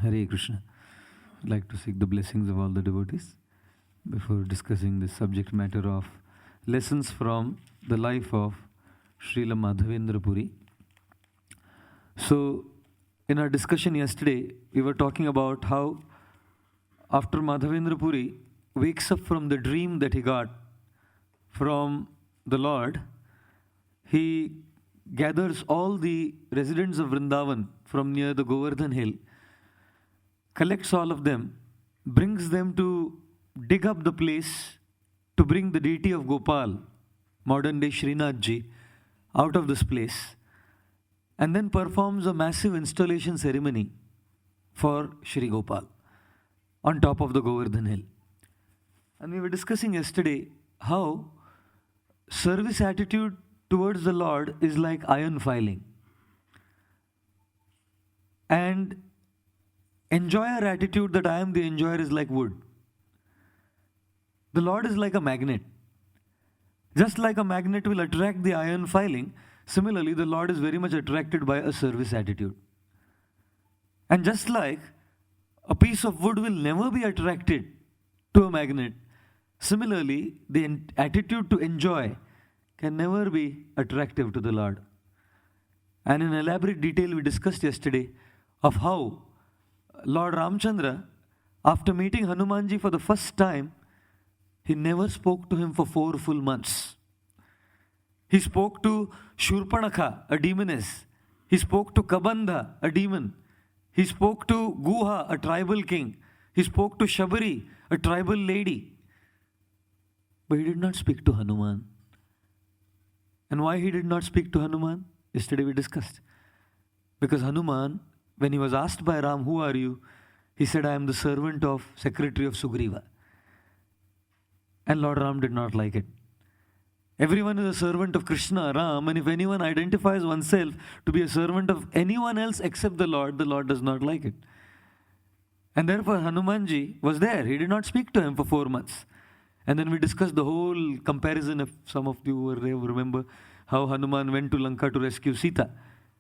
Hare Krishna. I'd like to seek the blessings of all the devotees before discussing the subject matter of lessons from the life of Srila Madhavendra Puri. So, in our discussion yesterday, we were talking about how after Madhavendra Puri wakes up from the dream that he got from the Lord, he gathers all the residents of Vrindavan from near the Govardhan hill, collects all of them, brings them to dig up the place to bring the deity of Gopal, modern day Srinathji, out of this place, and then performs a massive installation ceremony for Shri Gopal on top of the Govardhan hill. And we were discussing yesterday how service attitude towards the Lord is like iron filing. And enjoyer attitude that I am the enjoyer is like wood. The Lord is like a magnet. Just like a magnet will attract the iron filing, similarly the Lord is very much attracted by a service attitude. And just like a piece of wood will never be attracted to a magnet, similarly the attitude to enjoy can never be attractive to the Lord. And in elaborate detail we discussed yesterday of how Lord Ramchandra, after meeting Hanumanji for the first time, he never spoke to him for 4 full months. He spoke to Shurpanakha, a demoness. He spoke to Kabandha, a demon. He spoke to Guha, a tribal king. He spoke to Shabari, a tribal lady. But he did not speak to Hanuman. And why he did not speak to Hanuman? Yesterday we discussed. Because Hanuman, when he was asked by Ram, who are you? He said, I am the servant of secretary of Sugriva. And Lord Ram did not like it. Everyone is a servant of Krishna, Ram, and if anyone identifies oneself to be a servant of anyone else except the Lord does not like it. And therefore Hanumanji was there. He did not speak to him for 4 months. And then we discussed the whole comparison, if some of you were there, remember how Hanuman went to Lanka to rescue Sita.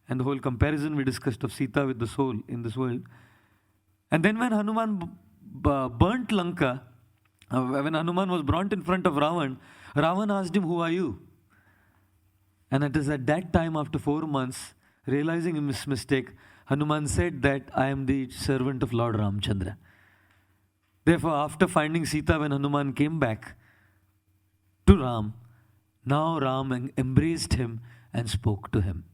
And the whole comparison we discussed of Sita with the soul in this world. And then when Hanuman burnt Lanka, when Hanuman was brought in front of Ravan, Ravan asked him, who are you? And it is at that time, after 4 months, realizing his mistake, Hanuman said that I am the servant of Lord Ramchandra. Therefore, after finding Sita, when Hanuman came back to Ram, now Ram embraced him and spoke to him.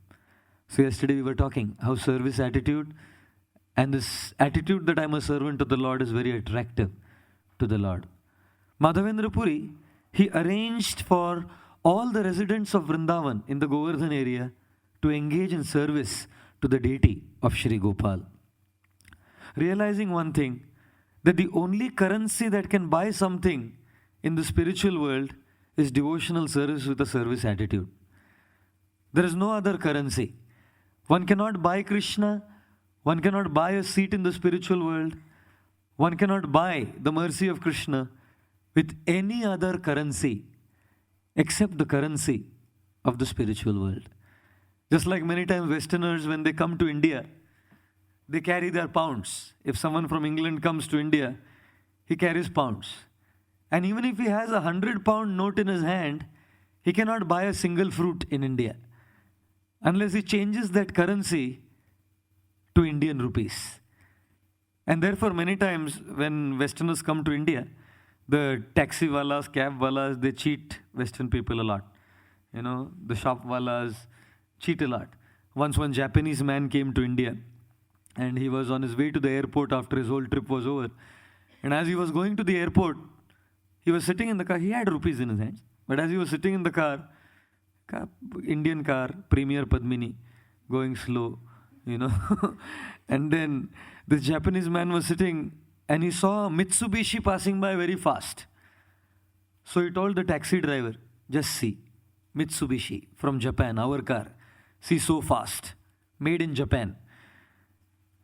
So yesterday we were talking how service attitude and this attitude that I am a servant of the Lord is very attractive to the Lord. Madhavendra Puri, he arranged for all the residents of Vrindavan in the Govardhan area to engage in service to the deity of Shri Gopal. Realizing one thing, that the only currency that can buy something in the spiritual world is devotional service with a service attitude. There is no other currency. One cannot buy Krishna, one cannot buy a seat in the spiritual world, one cannot buy the mercy of Krishna with any other currency except the currency of the spiritual world. Just like many times Westerners, when they come to India, they carry their pounds. If someone from England comes to India, he carries pounds. And even if he has a 100-pound note in his hand, he cannot buy a single fruit in India unless he changes that currency to Indian rupees. And therefore, many times when Westerners come to India, the taxi walas, cab walas, they cheat Western people a lot. You know, the shop walas cheat a lot. Once one Japanese man came to India, and he was on his way to the airport after his whole trip was over. And as he was going to the airport, he was sitting in the car. He had rupees in his hands. But as he was sitting in the car, Indian car, Premier Padmini, going slow, you know. And then this Japanese man was sitting and he saw a Mitsubishi passing by very fast. So he told the taxi driver, just see, Mitsubishi from Japan, our car. See, so fast, made in Japan.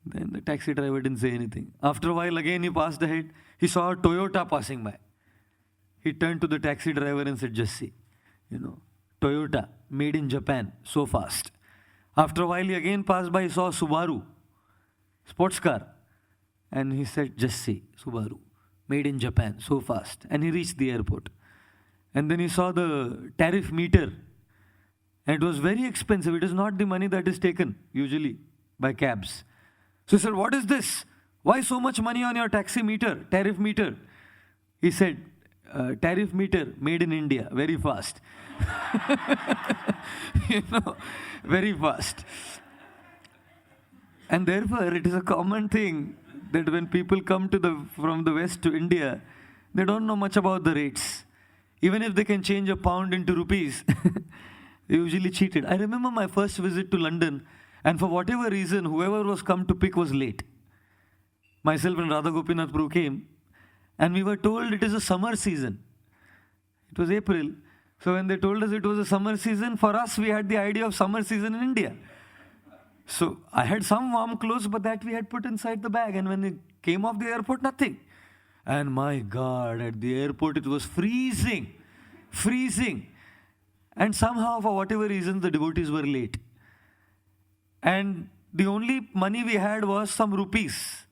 Then the taxi driver didn't say anything. After a while, again he passed ahead. He saw a Toyota passing by. He turned to the taxi driver and said, just see, you know, Toyota, made in Japan, so fast. After a while, he again passed by, he saw a Subaru, sports car. And he said, just see, Subaru, made in Japan, so fast. And he reached the airport. And then he saw the tariff meter. And it was very expensive. It is not the money that is taken, usually, by cabs. So he said, what is this? Why so much money on your taxi meter, tariff meter? He said, tariff meter made in India, very fast. Very fast. And therefore, it is a common thing that when people come from the West to India, they don't know much about the rates. Even if they can change a pound into rupees, they usually cheated. I remember my first visit to London, and for whatever reason, whoever was come to pick was late. Myself and Radha Gopinath Prabhu came, and we were told it is a summer season. It was April. So when they told us it was a summer season, for us we had the idea of summer season in India. So I had some warm clothes, but that we had put inside the bag. And when it came off the airport, nothing. And my God, at the airport it was freezing. Freezing. And somehow, for whatever reason, the devotees were late. And the only money we had was some rupees.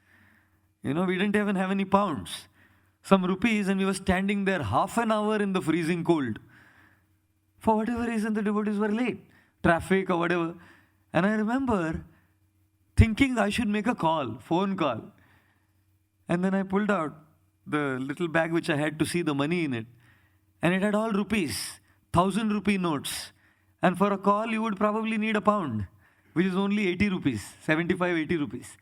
We didn't even have any pounds. Some rupees, and we were standing there half an hour in the freezing cold. For whatever reason, the devotees were late. Traffic or whatever. And I remember thinking I should make a call, phone call. And then I pulled out the little bag which I had to see the money in it. And it had all rupees, 1,000 rupee notes. And for a call, you would probably need a pound, which is only 80 rupees, 75, 80 rupees,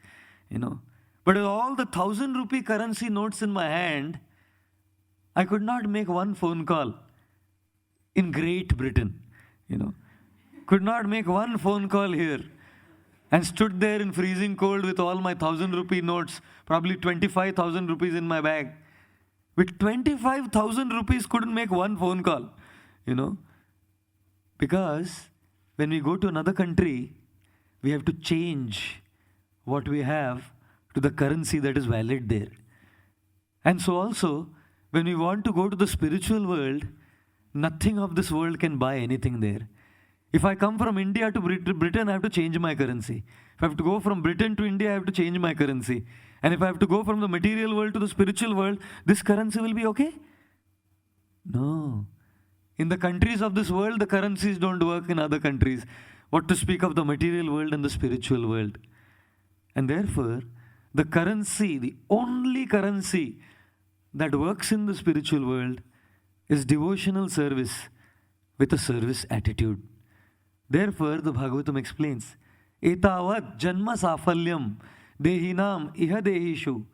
But with all the 1,000 rupee currency notes in my hand, I could not make one phone call in Great Britain, Could not make one phone call here. And stood there in freezing cold with all my 1,000 rupee notes, probably 25,000 rupees in my bag. With 25,000 rupees, couldn't make one phone call, Because when we go to another country, we have to change what we have to the currency that is valid there. And so also, when we want to go to the spiritual world, nothing of this world can buy anything there. If I come from India to Britain, I have to change my currency. If I have to go from Britain to India, I have to change my currency. And if I have to go from the material world to the spiritual world, this currency will be okay? No. In the countries of this world, the currencies don't work in other countries. What to speak of the material world and the spiritual world? And therefore, the currency, the only currency that works in the spiritual world is devotional service with a service attitude. Therefore, the Bhagavatam explains, Etavat janma safalyam dehinam iha dehishu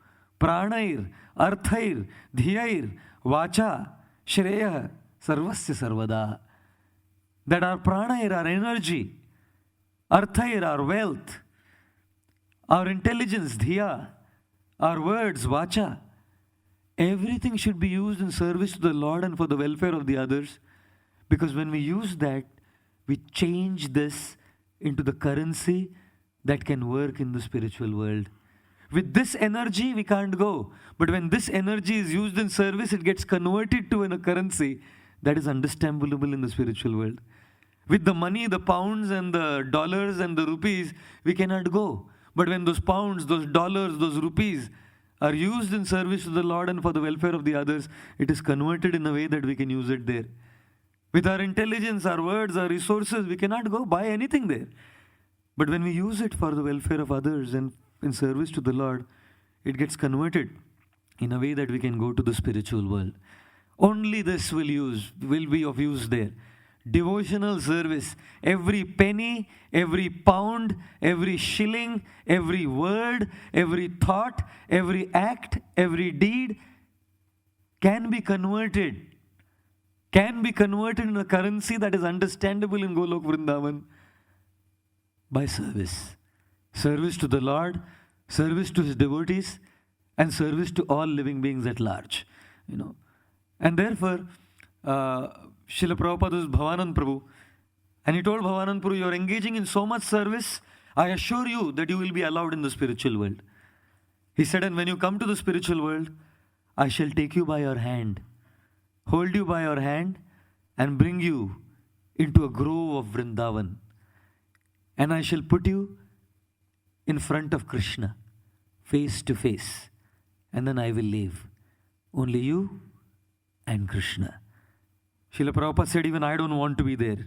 pranair arthair dhiyair vacha shreya sarvasya sarvada. That our pranair, our energy, arthair, our wealth, our intelligence, dhiya, our words, vacha, everything should be used in service to the Lord and for the welfare of the others. Because when we use that, we change this into the currency that can work in the spiritual world. With this energy, we can't go. But when this energy is used in service, it gets converted to a currency that is understandable in the spiritual world. With the money, the pounds and the dollars and the rupees, we cannot go. But when those pounds, those dollars, those rupees are used in service to the Lord and for the welfare of the others, it is converted in a way that we can use it there. With our intelligence, our words, our resources, we cannot go buy anything there. But when we use it for the welfare of others and in service to the Lord, it gets converted in a way that we can go to the spiritual world. Only this will be of use there. Devotional service. Every penny, every pound, every shilling, every word, every thought, every act, every deed can be converted in a currency that is understandable in Golok Vrindavan by service. Service to the Lord, service to His devotees, and service to all living beings at large. And therefore, Srila Prabhupada is Bhavanand Prabhu. And he told Bhavanand Prabhu, you are engaging in so much service, I assure you that you will be allowed in the spiritual world. He said, and when you come to the spiritual world, I shall take you by your hand, hold you by your hand, and bring you into a grove of Vrindavan. And I shall put you in front of Krishna face to face, and then I will leave. Only you and Krishna. Srila Prabhupada said, even I don't want to be there.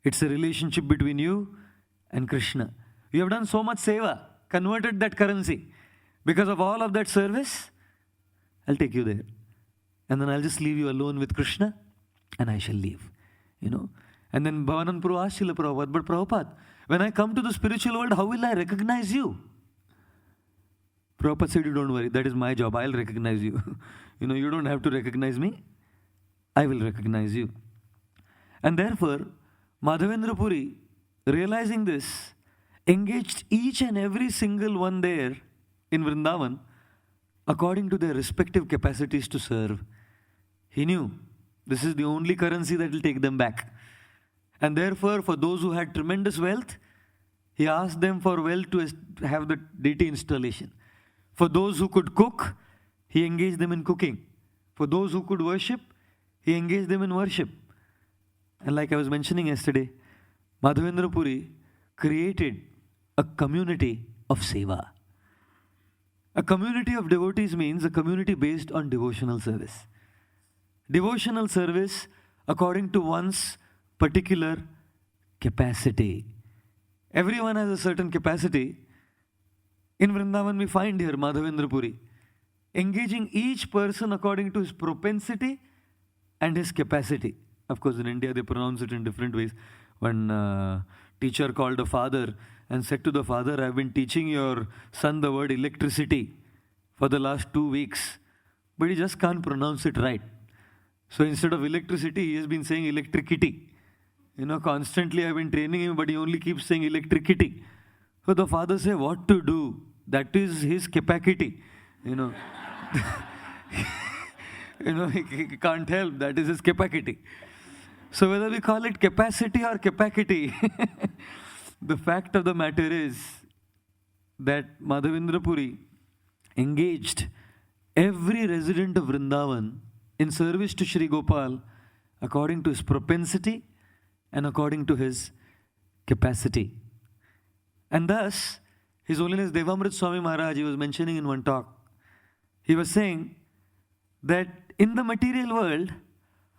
It's a relationship between you and Krishna. You have done so much seva, converted that currency. Because of all of that service, I'll take you there. And then I'll just leave you alone with Krishna, and I shall leave. And then Bhavanand Prabhu asked Srila Prabhupada, but Prabhupada, when I come to the spiritual world, how will I recognize you? Prabhupada said, don't worry, that is my job, I'll recognize you. You don't have to recognize me, I will recognize you. And therefore, Madhavendra Puri, realizing this, engaged each and every single one there in Vrindavan according to their respective capacities to serve. He knew this is the only currency that will take them back. And therefore, for those who had tremendous wealth, he asked them for wealth to have the deity installation. For those who could cook, he engaged them in cooking. For those who could worship, he engaged them in worship. And like I was mentioning yesterday, Madhavendra Puri created a community of seva. A community of devotees means a community based on devotional service. Devotional service according to one's particular capacity. Everyone has a certain capacity. In Vrindavan we find here Madhavendra Puri engaging each person according to his propensity and his capacity. Of course, in India they pronounce it in different ways. One teacher called a father and said to the father, I've been teaching your son the word electricity for the last 2 weeks, but he just can't pronounce it right. So instead of electricity, he has been saying electricity. Constantly I've been training him, but he only keeps saying electricity. So the father said, what to do? That is his capacity. He can't help, that is his capacity. So whether we call it capacity or capacity, the fact of the matter is that Madhavendra Puri engaged every resident of Vrindavan in service to Sri Gopal according to his propensity and according to his capacity. And thus, His Holiness Devamrit Swami Maharaj, he was mentioning in one talk, he was saying that in the material world,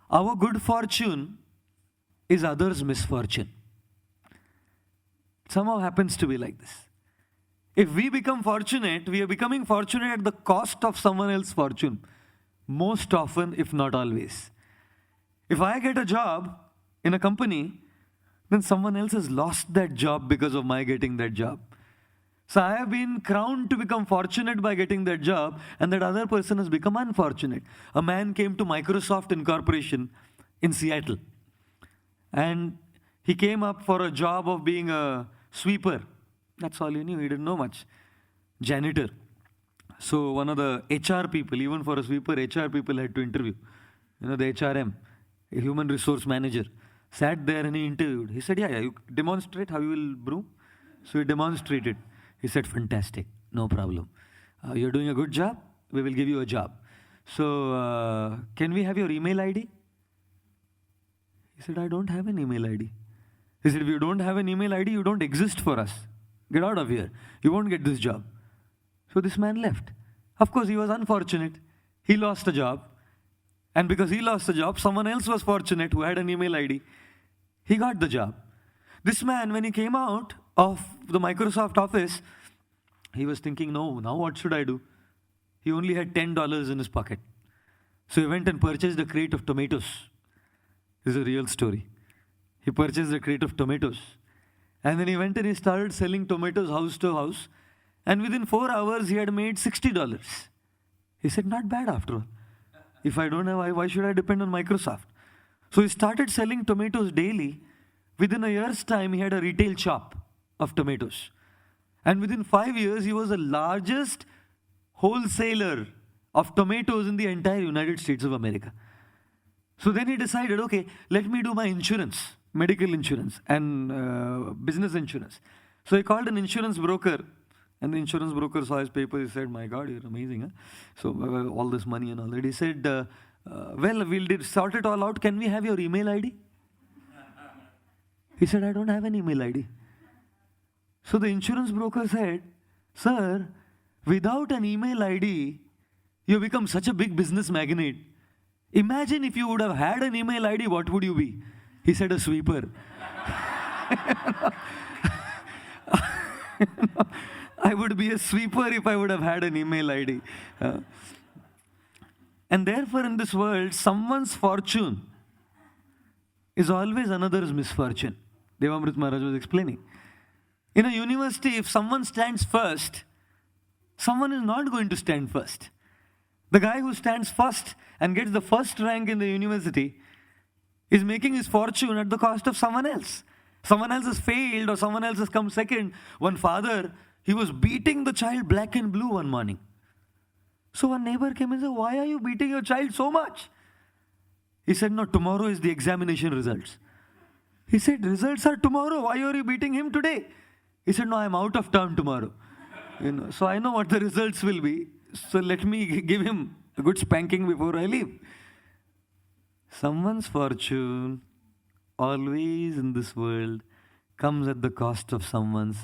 our good fortune is others' misfortune. Somehow happens to be like this. If we become fortunate, we are becoming fortunate at the cost of someone else's fortune. Most often, if not always. If I get a job in a company, then someone else has lost that job because of my getting that job. So I have been crowned to become fortunate by getting that job, and that other person has become unfortunate. A man came to Microsoft Incorporation in Seattle, and he came up for a job of being a sweeper. That's all he knew. He didn't know much. Janitor. So one of the HR people, even for a sweeper, HR people had to interview. The HRM, a human resource manager, sat there and he interviewed. He said, yeah, you demonstrate how you will broom. So he demonstrated. He said, fantastic, no problem. You're doing a good job, we will give you a job. So can we have your email ID? He said, I don't have an email ID. He said, if you don't have an email ID, you don't exist for us. Get out of here. You won't get this job. So this man left. Of course, he was unfortunate. He lost a job. And because he lost the job, someone else was fortunate who had an email ID. He got the job. This man, when he came out of the Microsoft office, he was thinking, no, now what should I do? He only had $10 in his pocket. So he went and purchased a crate of tomatoes. This is a real story. He purchased a crate of tomatoes. And then he went and he started selling tomatoes house to house. And within 4 hours, he had made $60. He said, not bad after all. If I don't have, why should I depend on Microsoft? So he started selling tomatoes daily. Within a year's time, he had a retail shop of tomatoes. And within 5 years, he was the largest wholesaler of tomatoes in the entire United States of America. So then he decided, okay, let me do my insurance, medical insurance and business insurance. So he called an insurance broker, and the insurance broker saw his paper. He said, my God, you're amazing. Huh? So all this money and all that. He said, well, we'll sort it all out. Can we have your email ID? He said, I don't have an email ID. So the insurance broker said, sir, Without an email ID, you become such a big business magnate. Imagine if you would have had an email ID, what would you be? He said, a sweeper. I would be a sweeper if I would have had an email ID. And therefore, in this world, someone's fortune is always another's misfortune. Devamrit Maharaj was explaining. In a university, if someone stands first, someone is not going to stand first. The guy who stands first and gets the first rank in the university is making his fortune at the cost of someone else. Someone else has failed or someone else has come second. One father, he was beating the child black and blue one morning. So one neighbor came and said, why are you beating your child so much? He said, no, tomorrow is the examination results. He said, results are tomorrow. Why are you beating him today? He said, no, I'm out of town tomorrow. So I know what the results will be. So let me give him a good spanking before I leave. Someone's fortune always in this world comes at the cost of someone's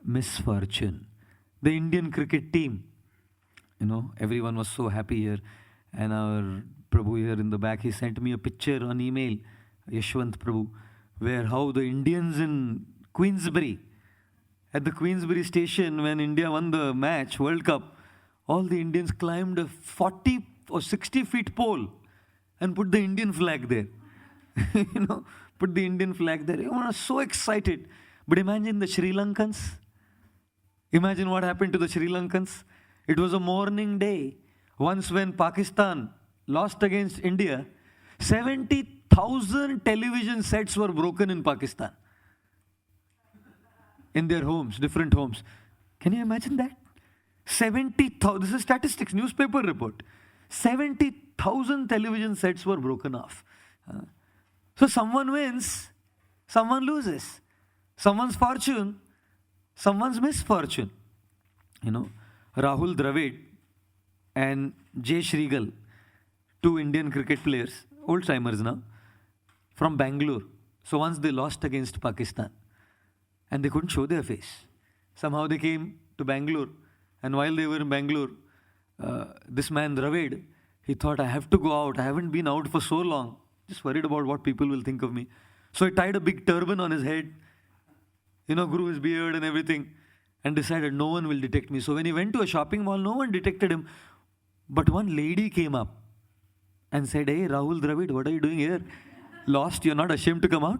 misfortune. The Indian cricket team, everyone was so happy here. And our Prabhu here in the back, he sent me a picture on email, Yashwant Prabhu, where how the Indians in Queensbury, at the Queensbury station when India won the match, World Cup, all the Indians climbed a 40 or 60 feet pole and put the Indian flag there. Put the Indian flag there. Everyone was so excited. But imagine the Sri Lankans. Imagine what happened to the Sri Lankans. It was a mourning day. Once when Pakistan lost against India, 70,000 television sets were broken in Pakistan. In their homes, different homes. Can you imagine that? 70,000, this is statistics, newspaper report. 70,000 television sets were broken off. So someone wins, someone loses. Someone's fortune, someone's misfortune. Rahul Dravid and Jay Shrigal, two Indian cricket players, old timers now, from Bangalore. So once they lost against Pakistan and they couldn't show their face. Somehow they came to Bangalore, and while they were in Bangalore, this man Dravid, he thought, I have to go out. I haven't been out for so long. Just worried about what people will think of me. So he tied a big turban on his head, grew his beard and everything, and decided no one will detect me. So when he went to a shopping mall, no one detected him. But one lady came up and said, hey, Rahul Dravid, what are you doing here? Lost, you're not ashamed to come out?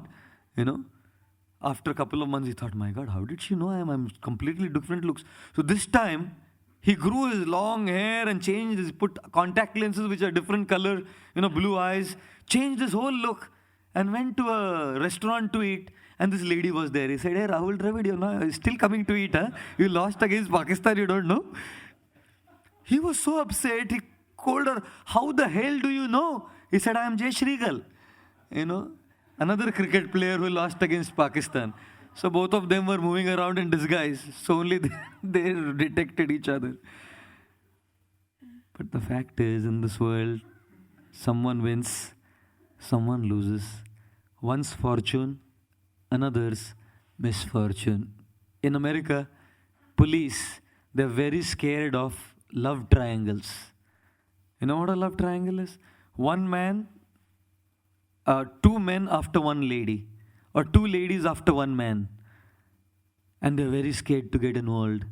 After a couple of months, he thought, my God, how did she know I'm completely different looks. So this time, he grew his long hair and put contact lenses which are different color, blue eyes, changed his whole look and went to a restaurant to eat. And this lady was there. He said, hey, Rahul Dravid, you're still coming to eat, huh? You lost against Pakistan, you don't know? He was so upset. He called her, how the hell do you know? He said, I am Jay Shrigal. Another cricket player who lost against Pakistan. So both of them were moving around in disguise. So only they detected each other. But the fact is, in this world, someone wins, someone loses. One's fortune, another's misfortune. In America, police, they're very scared of love triangles. You know what a love triangle is? One man, two men after one lady, or two ladies after one man. And they're very scared to get involved.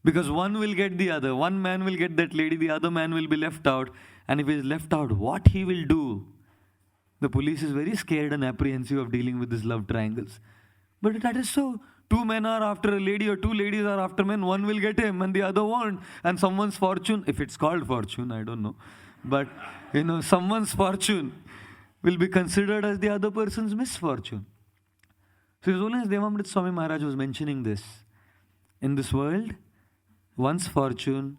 Because one will get the other. One man will get that lady, the other man will be left out. And if he is left out, what he will do? The police is very scared and apprehensive of dealing with these love triangles. But that is so. Two men are after a lady or two ladies are after men. One will get him and the other won't. And someone's fortune, if it's called fortune, I don't know. But, someone's fortune will be considered as the other person's misfortune. So His Holiness Devamrit Swami Maharaj was mentioning this. In this world, one's fortune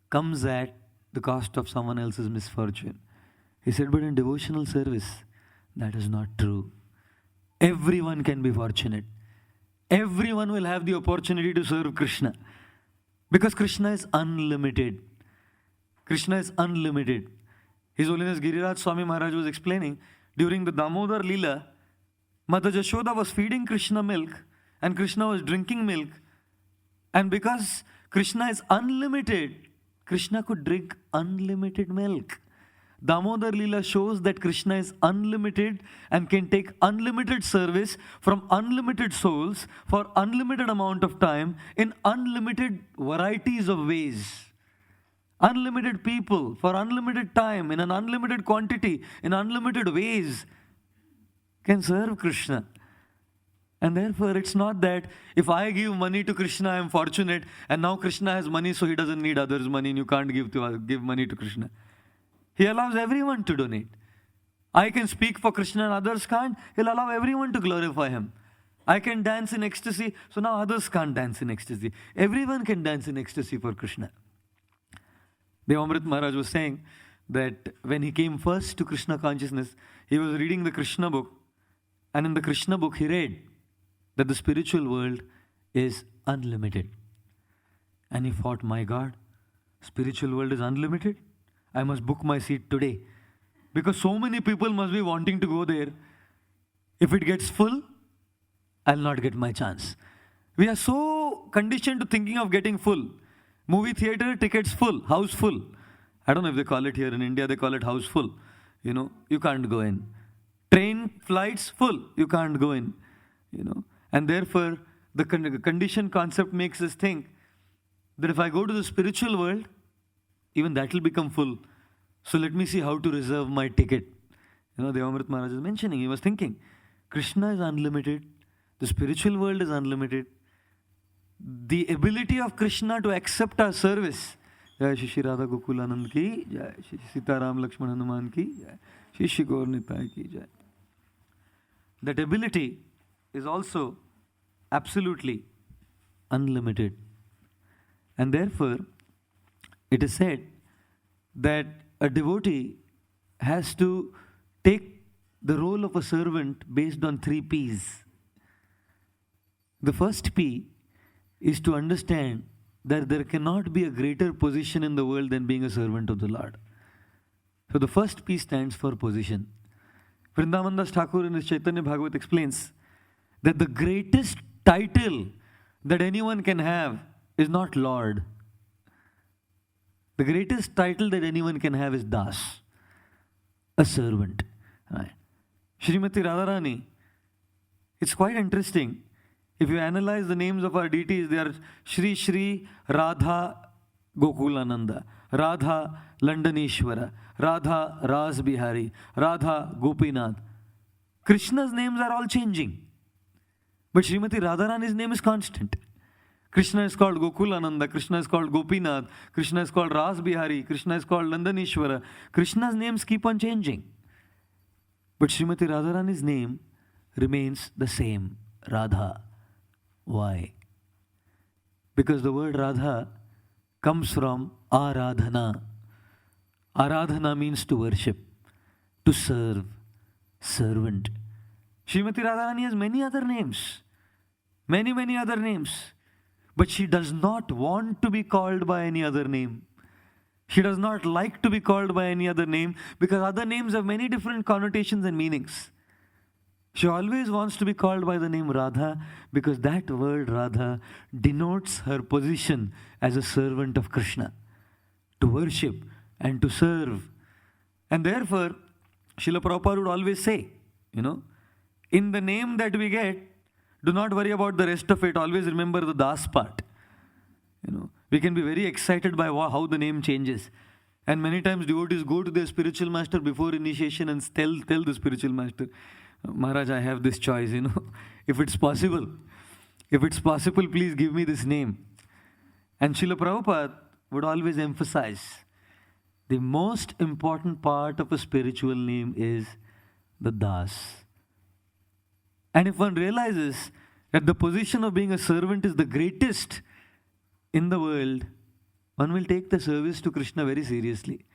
comes at the cost of someone else's misfortune. He said, but in devotional service, that is not true. Everyone can be fortunate. Everyone will have the opportunity to serve Krishna. Because Krishna is unlimited. Krishna is unlimited. His Holiness Giriraj Swami Maharaj was explaining, during the Damodar Leela, Mother Jashoda was feeding Krishna milk and Krishna was drinking milk. And because Krishna is unlimited. Krishna could drink unlimited milk. Damodar Leela shows that Krishna is unlimited and can take unlimited service from unlimited souls for unlimited amount of time in unlimited varieties of ways. Unlimited people for unlimited time in an unlimited quantity in unlimited ways can serve Krishna. And therefore, it's not that if I give money to Krishna, I am fortunate, and now Krishna has money, so he doesn't need others' money, and you can't give money to Krishna. He allows everyone to donate. I can speak for Krishna and others can't. He'll allow everyone to glorify him. I can dance in ecstasy, so now others can't dance in ecstasy. Everyone can dance in ecstasy for Krishna. Devamrit Maharaj was saying that when he came first to Krishna consciousness, he was reading the Krishna book, and in the Krishna book he read that the spiritual world is unlimited. And he thought, my God, spiritual world is unlimited? I must book my seat today. Because so many people must be wanting to go there. If it gets full, I'll not get my chance. We are so conditioned to thinking of getting full. Movie theater, tickets full, house full. I don't know if they call it here in India, they call it house full. You can't go in. Train flights full, you can't go in. And therefore, the condition concept makes us think that if I go to the spiritual world, even that will become full. So let me see how to reserve my ticket. Devamrit Maharaj is mentioning, he was thinking, Krishna is unlimited, the spiritual world is unlimited. The ability of Krishna to accept our service. Jai Shri Radha Gokulanand ki, Jai Shri Sita Ram Lakshman Hanuman ki, Jai Shri Shri Gaur Nitai ki, Jai. That ability is also absolutely unlimited. And therefore, it is said that a devotee has to take the role of a servant based on 3 P's. The first P is to understand that there cannot be a greater position in the world than being a servant of the Lord. So the first P stands for position. Vrindavan Das Thakur in his Chaitanya Bhagavat explains that the greatest title that anyone can have is not Lord. The greatest title that anyone can have is Das, a servant. Right. Srimati Radharani, it's quite interesting. If you analyze the names of our deities, they are Shri Shri Radha Gokulananda, Radha Landaneshwara, Radha Ras Bihari, Radha Gopinath. Krishna's names are all changing. But Srimati Radharani's name is constant. Krishna is called Gokulananda, Krishna is called Gopinath, Krishna is called Ras Bihari, Krishna is called Landaneshwara. Krishna's names keep on changing. But Srimati Radharani's name remains the same, Radha. Why? Because the word Radha comes from Aradhana. Aradhana means to worship, to serve, servant. Srimati Radharani has many other names. Many other names. But she does not want to be called by any other name. She does not like to be called by any other name because other names have many different connotations and meanings. She always wants to be called by the name Radha because that word Radha denotes her position as a servant of Krishna, to worship and to serve. And therefore, Srila Prabhupada would always say, in the name that we get, do not worry about the rest of it. Always remember the Das part. We can be very excited by how the name changes. And many times devotees go to their spiritual master before initiation and tell the spiritual master, Maharaj, I have this choice, if it's possible, please give me this name. And Srila Prabhupada would always emphasize, the most important part of a spiritual name is the Das. And if one realizes that the position of being a servant is the greatest in the world, one will take the service to Krishna very seriously.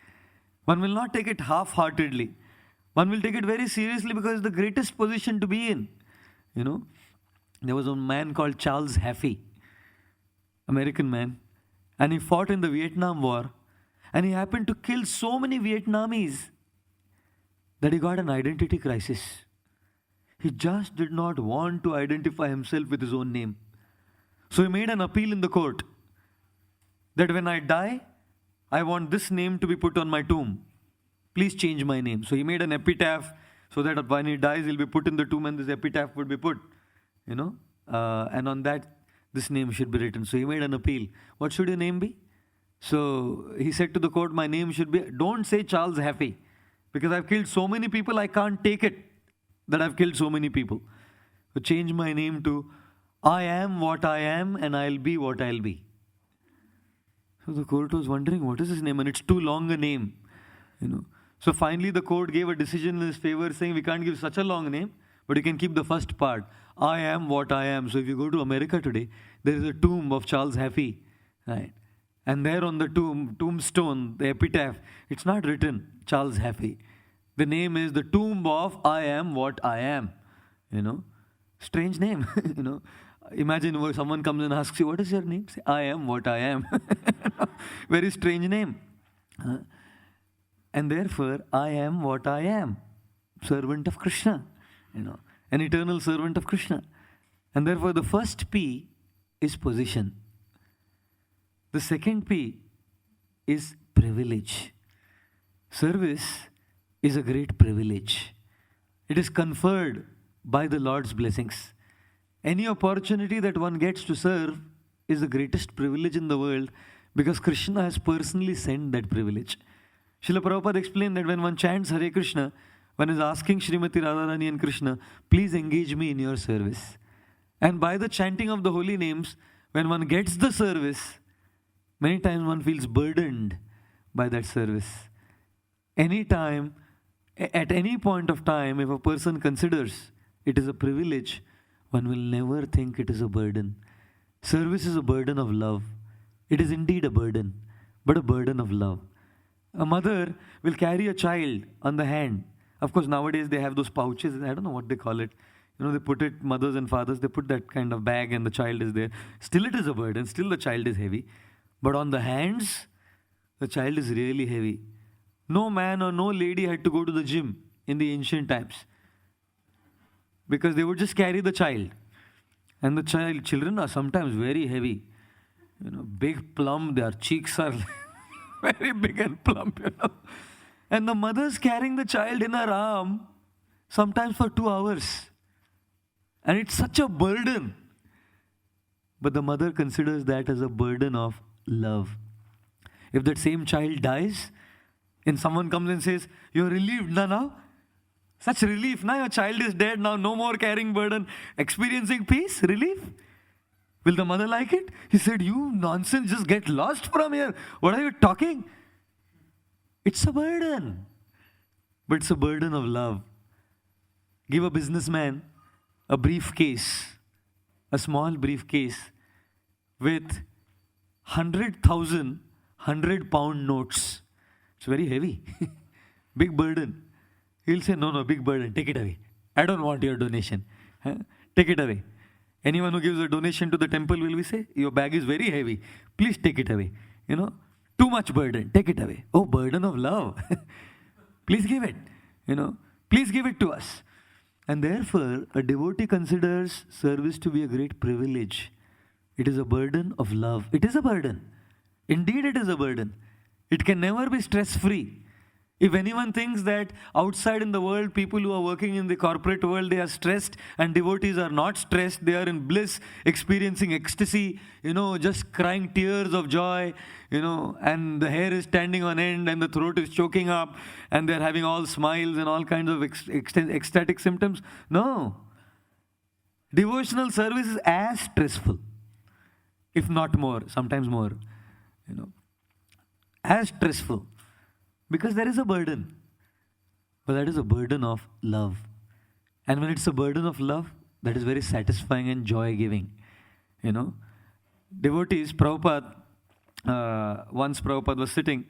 One will not take it half-heartedly. One will take it very seriously because it's the greatest position to be in. There was a man called Charles Haffey, American man, and he fought in the Vietnam War, and he happened to kill so many Vietnamese that he got an identity crisis. He just did not want to identify himself with his own name. So he made an appeal in the court that when I die, I want this name to be put on my tomb. Please change my name. So he made an epitaph so that when he dies, he'll be put in the tomb and this epitaph would be put, and on that, this name should be written. So he made an appeal. What should your name be? So he said to the court, my name should be, don't say Charles Happy, because I've killed so many people, I can't take it that I've killed so many people. So change my name to, I am what I am and I'll be what I'll be. So the court was wondering, what is his name? And it's too long a name, So finally the court gave a decision in his favor saying, we can't give such a long name, but you can keep the first part. I am what I am. So if you go to America today, there is a tomb of Charles Happy, right? And there on the tombstone, the epitaph, it's not written Charles Happy. The name is the tomb of I am what I am. Strange name. Imagine when someone comes and asks you, what is your name? Say, I am what I am. Very strange name. And therefore, I am what I am. Servant of Krishna. An eternal servant of Krishna. And therefore, the first P is position. The second P is privilege. Service is a great privilege. It is conferred by the Lord's blessings. Any opportunity that one gets to serve is the greatest privilege in the world because Krishna has personally sent that privilege. Srila Prabhupada explained that when one chants Hare Krishna, one is asking Srimati Radharani and Krishna, please engage me in your service. And by the chanting of the holy names, when one gets the service, many times one feels burdened by that service. Anytime, at any point of time, if a person considers it is a privilege, one will never think it is a burden. Service is a burden of love. It is indeed a burden, but a burden of love. A mother will carry a child on the hand. Of course, nowadays they have those pouches. I don't know what they call it. They put it, mothers and fathers, they put that kind of bag and the child is there. Still it is a burden. Still the child is heavy. But on the hands, the child is really heavy. No man or no lady had to go to the gym in the ancient times because they would just carry the child. And the children are sometimes very heavy. Big plump, their cheeks are very big and plump, And the mother's carrying the child in her arm, sometimes for 2 hours. And it's such a burden. But the mother considers that as a burden of love. If that same child dies, and someone comes and says, you're relieved now? Such relief, now your child is dead, now no more carrying burden, experiencing peace, relief. Will the mother like it? He said, you nonsense, just get lost from here. What are you talking? It's a burden. But it's a burden of love. Give a businessman a briefcase, a small briefcase with 100,000 100-pound notes. It's very heavy. Big burden. He'll say, no, big burden, take it away. I don't want your donation. Take it away. Anyone who gives a donation to the temple will we say, your bag is very heavy. Please take it away. Too much burden. Take it away. Oh, burden of love. Please give it. Please give it to us. And therefore, a devotee considers service to be a great privilege. It is a burden of love. It is a burden. Indeed, it is a burden. It can never be stress-free. If anyone thinks that outside in the world, people who are working in the corporate world, they are stressed and devotees are not stressed, they are in bliss, experiencing ecstasy, just crying tears of joy, and the hair is standing on end and the throat is choking up and they're having all smiles and all kinds of ecstatic symptoms. No. Devotional service is as stressful, if not more, sometimes more, as stressful. Because there is a burden. But that is a burden of love. And when it's a burden of love, that is very satisfying and joy-giving. Devotees, Prabhupada, once Prabhupada was sitting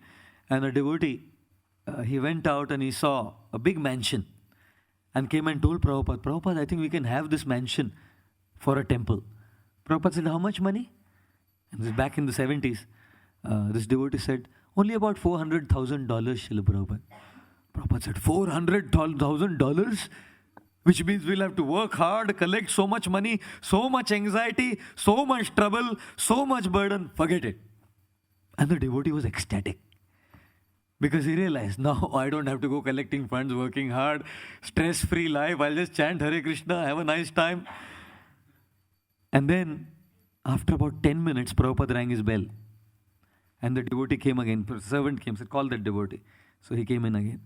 and a devotee, he went out and he saw a big mansion and came and told Prabhupada, I think we can have this mansion for a temple. Prabhupada said, how much money? And this is back in the 70s. This devotee said, only about $400,000, Srila Prabhupada. Prabhupada said, $400,000? Which means we'll have to work hard, collect so much money, so much anxiety, so much trouble, so much burden. Forget it. And the devotee was ecstatic. Because he realized, now I don't have to go collecting funds, working hard, stress-free life. I'll just chant Hare Krishna, have a nice time. And then, after about 10 minutes, Prabhupada rang his bell. And the devotee came again. The servant came, said, call that devotee. So he came in again.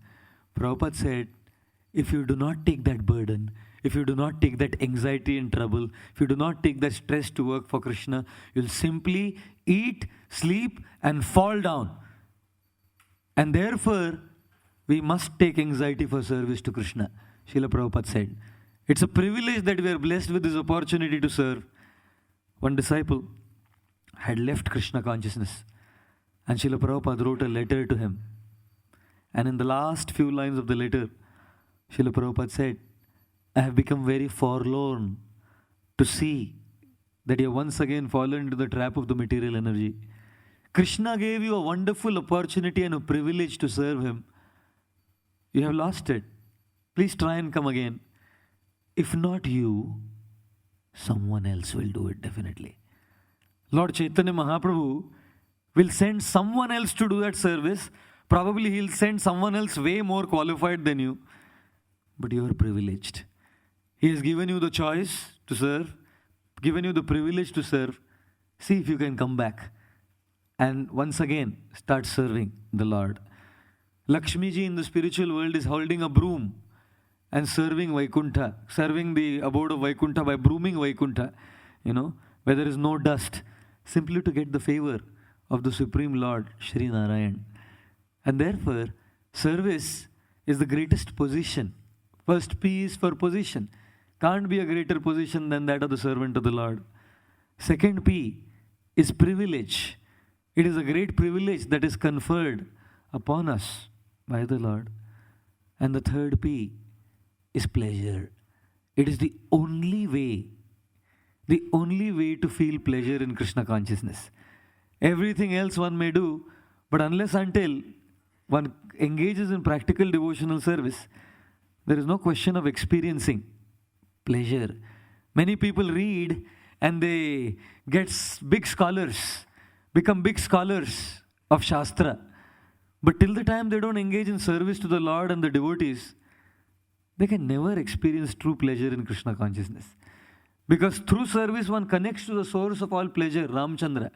Prabhupada said, if you do not take that burden, if you do not take that anxiety and trouble, if you do not take that stress to work for Krishna, you'll simply eat, sleep, and fall down. And therefore, we must take anxiety for service to Krishna. Srila Prabhupada said, it's a privilege that we are blessed with this opportunity to serve. One disciple had left Krishna consciousness, and Srila Prabhupada wrote a letter to him. And in the last few lines of the letter, Srila Prabhupada said, I have become very forlorn to see that you have once again fallen into the trap of the material energy. Krishna gave you a wonderful opportunity and a privilege to serve him. You have lost it. Please try and come again. If not you, someone else will do it definitely. Lord Chaitanya Mahaprabhu will send someone else to do that service. Probably he'll send someone else way more qualified than you. But you are privileged. He has given you the choice to serve, given you the privilege to serve. See if you can come back and once again start serving the Lord. Lakshmi ji in the spiritual world is holding a broom and serving Vaikuntha, serving the abode of Vaikuntha by brooming Vaikuntha, where there is no dust, simply to get the favor of the Supreme Lord, Shri Narayan. And therefore, service is the greatest position. First P is for position. Can't be a greater position than that of the servant of the Lord. Second P is privilege. It is a great privilege that is conferred upon us by the Lord. And the third P is pleasure. It is the only way to feel pleasure in Krishna consciousness. Everything else one may do, but unless until one engages in practical devotional service, there is no question of experiencing pleasure. Many people read and they get big scholars, become big scholars of Shastra. But till the time they don't engage in service to the Lord and the devotees, they can never experience true pleasure in Krishna consciousness. Because through service one connects to the source of all pleasure, Ramchandra,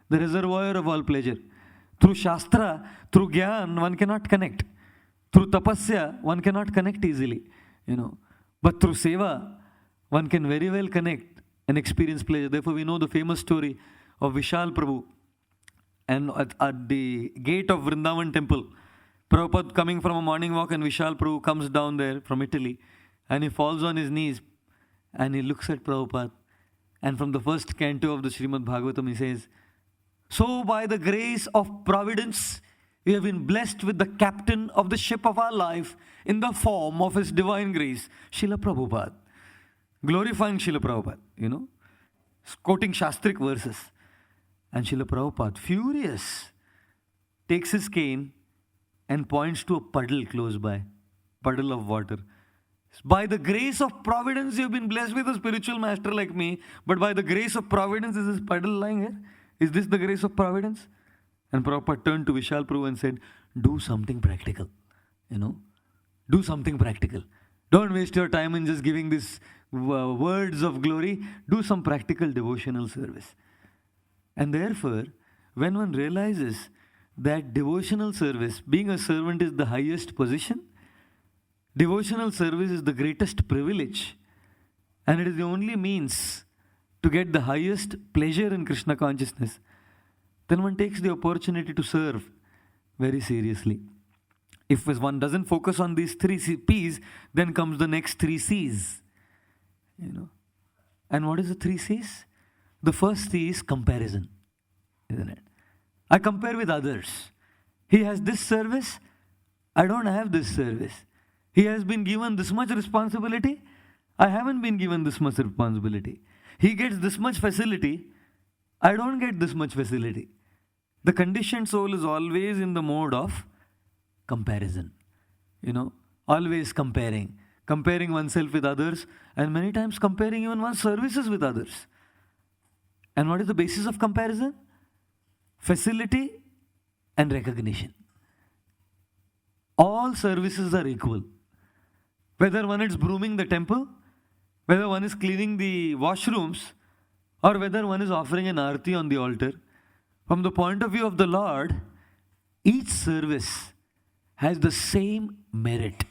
the reservoir of all pleasure. Through Shastra, through Gyan, one cannot connect. Through Tapasya, one cannot connect easily, But through Seva, one can very well connect and experience pleasure. Therefore, we know the famous story of Vishal Prabhu. And at the gate of Vrindavan temple, Prabhupada coming from a morning walk, and Vishal Prabhu comes down there from Italy, and he falls on his knees and he looks at Prabhupada. And from the first canto of the Srimad Bhagavatam, he says, so by the grace of providence, we have been blessed with the captain of the ship of our life in the form of his divine grace, Srila Prabhupada. Glorifying Srila Prabhupada, quoting Shastric verses. And Srila Prabhupada, furious, takes his cane and points to a puddle close by, puddle of water. By the grace of providence, you have been blessed with a spiritual master like me, but by the grace of providence, is this puddle lying here? Is this the grace of providence? And Prabhupada turned to Vishal Prabhu and said, do something practical, Do something practical. Don't waste your time in just giving these words of glory. Do some practical devotional service. And therefore, when one realizes that devotional service, being a servant is the highest position, devotional service is the greatest privilege, and it is the only means to get the highest pleasure in Krishna consciousness, then one takes the opportunity to serve very seriously. If one doesn't focus on these three P's, then comes the next three C's. And what is the three C's? The first C is comparison, isn't it? I compare with others. He has this service, I don't have this service. He has been given this much responsibility, I haven't been given this much responsibility. He gets this much facility, I don't get this much facility. The conditioned soul is always in the mode of comparison. Always comparing oneself with others, and many times comparing even one's services with others. And what is the basis of comparison? Facility and recognition. All services are equal. Whether one is brooming the temple, whether one is cleaning the washrooms, or whether one is offering an arti on the altar, from the point of view of the Lord, each service has the same merit,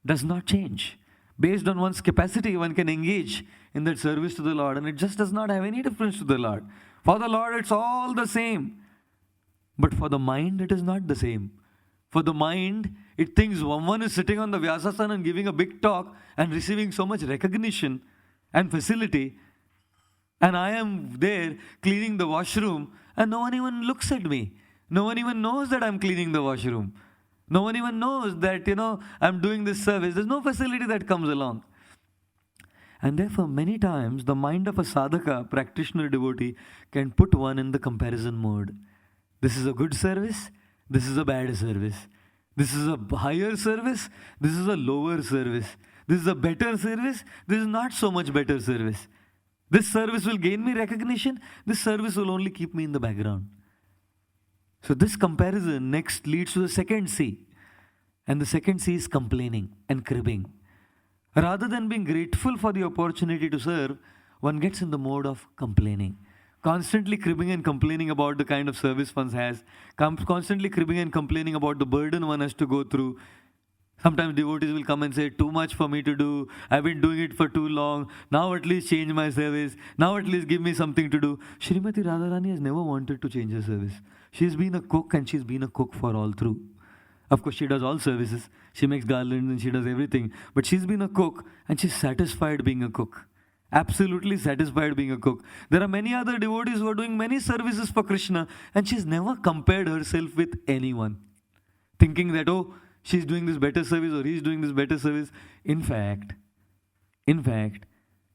does not change. Based on one's capacity, one can engage in that service to the Lord, and it just does not have any difference to the Lord. For the Lord, it's all the same. But for the mind, it is not the same. For the mind, it thinks one is sitting on the Vyasasana and giving a big talk and receiving so much recognition and facility, and I am there cleaning the washroom and no one even looks at me. No one even knows that I'm cleaning the washroom. No one even knows that, I'm doing this service. There's no facility that comes along. And therefore, many times, the mind of a sadhaka, practitioner, devotee, can put one in the comparison mode. This is a good service. This is a bad service. This is a higher service. This is a lower service. This is a better service. This is not so much better service. This service will gain me recognition. This service will only keep me in the background. So this comparison next leads to the second C. And the second C is complaining and cribbing. Rather than being grateful for the opportunity to serve, one gets in the mode of complaining. Constantly cribbing and complaining about the kind of service one has. Constantly cribbing and complaining about the burden one has to go through. Sometimes devotees will come and say, too much for me to do. I've been doing it for too long. Now at least change my service. Now at least give me something to do. Srimati Radharani has never wanted to change her service. She's been a cook and she's been a cook for all through. Of course, she does all services. She makes garlands and she does everything. But she's been a cook and she's satisfied being a cook. Absolutely satisfied being a cook. There are many other devotees who are doing many services for Krishna and she's never compared herself with anyone. Thinking that, she's doing this better service or he's doing this better service. In fact,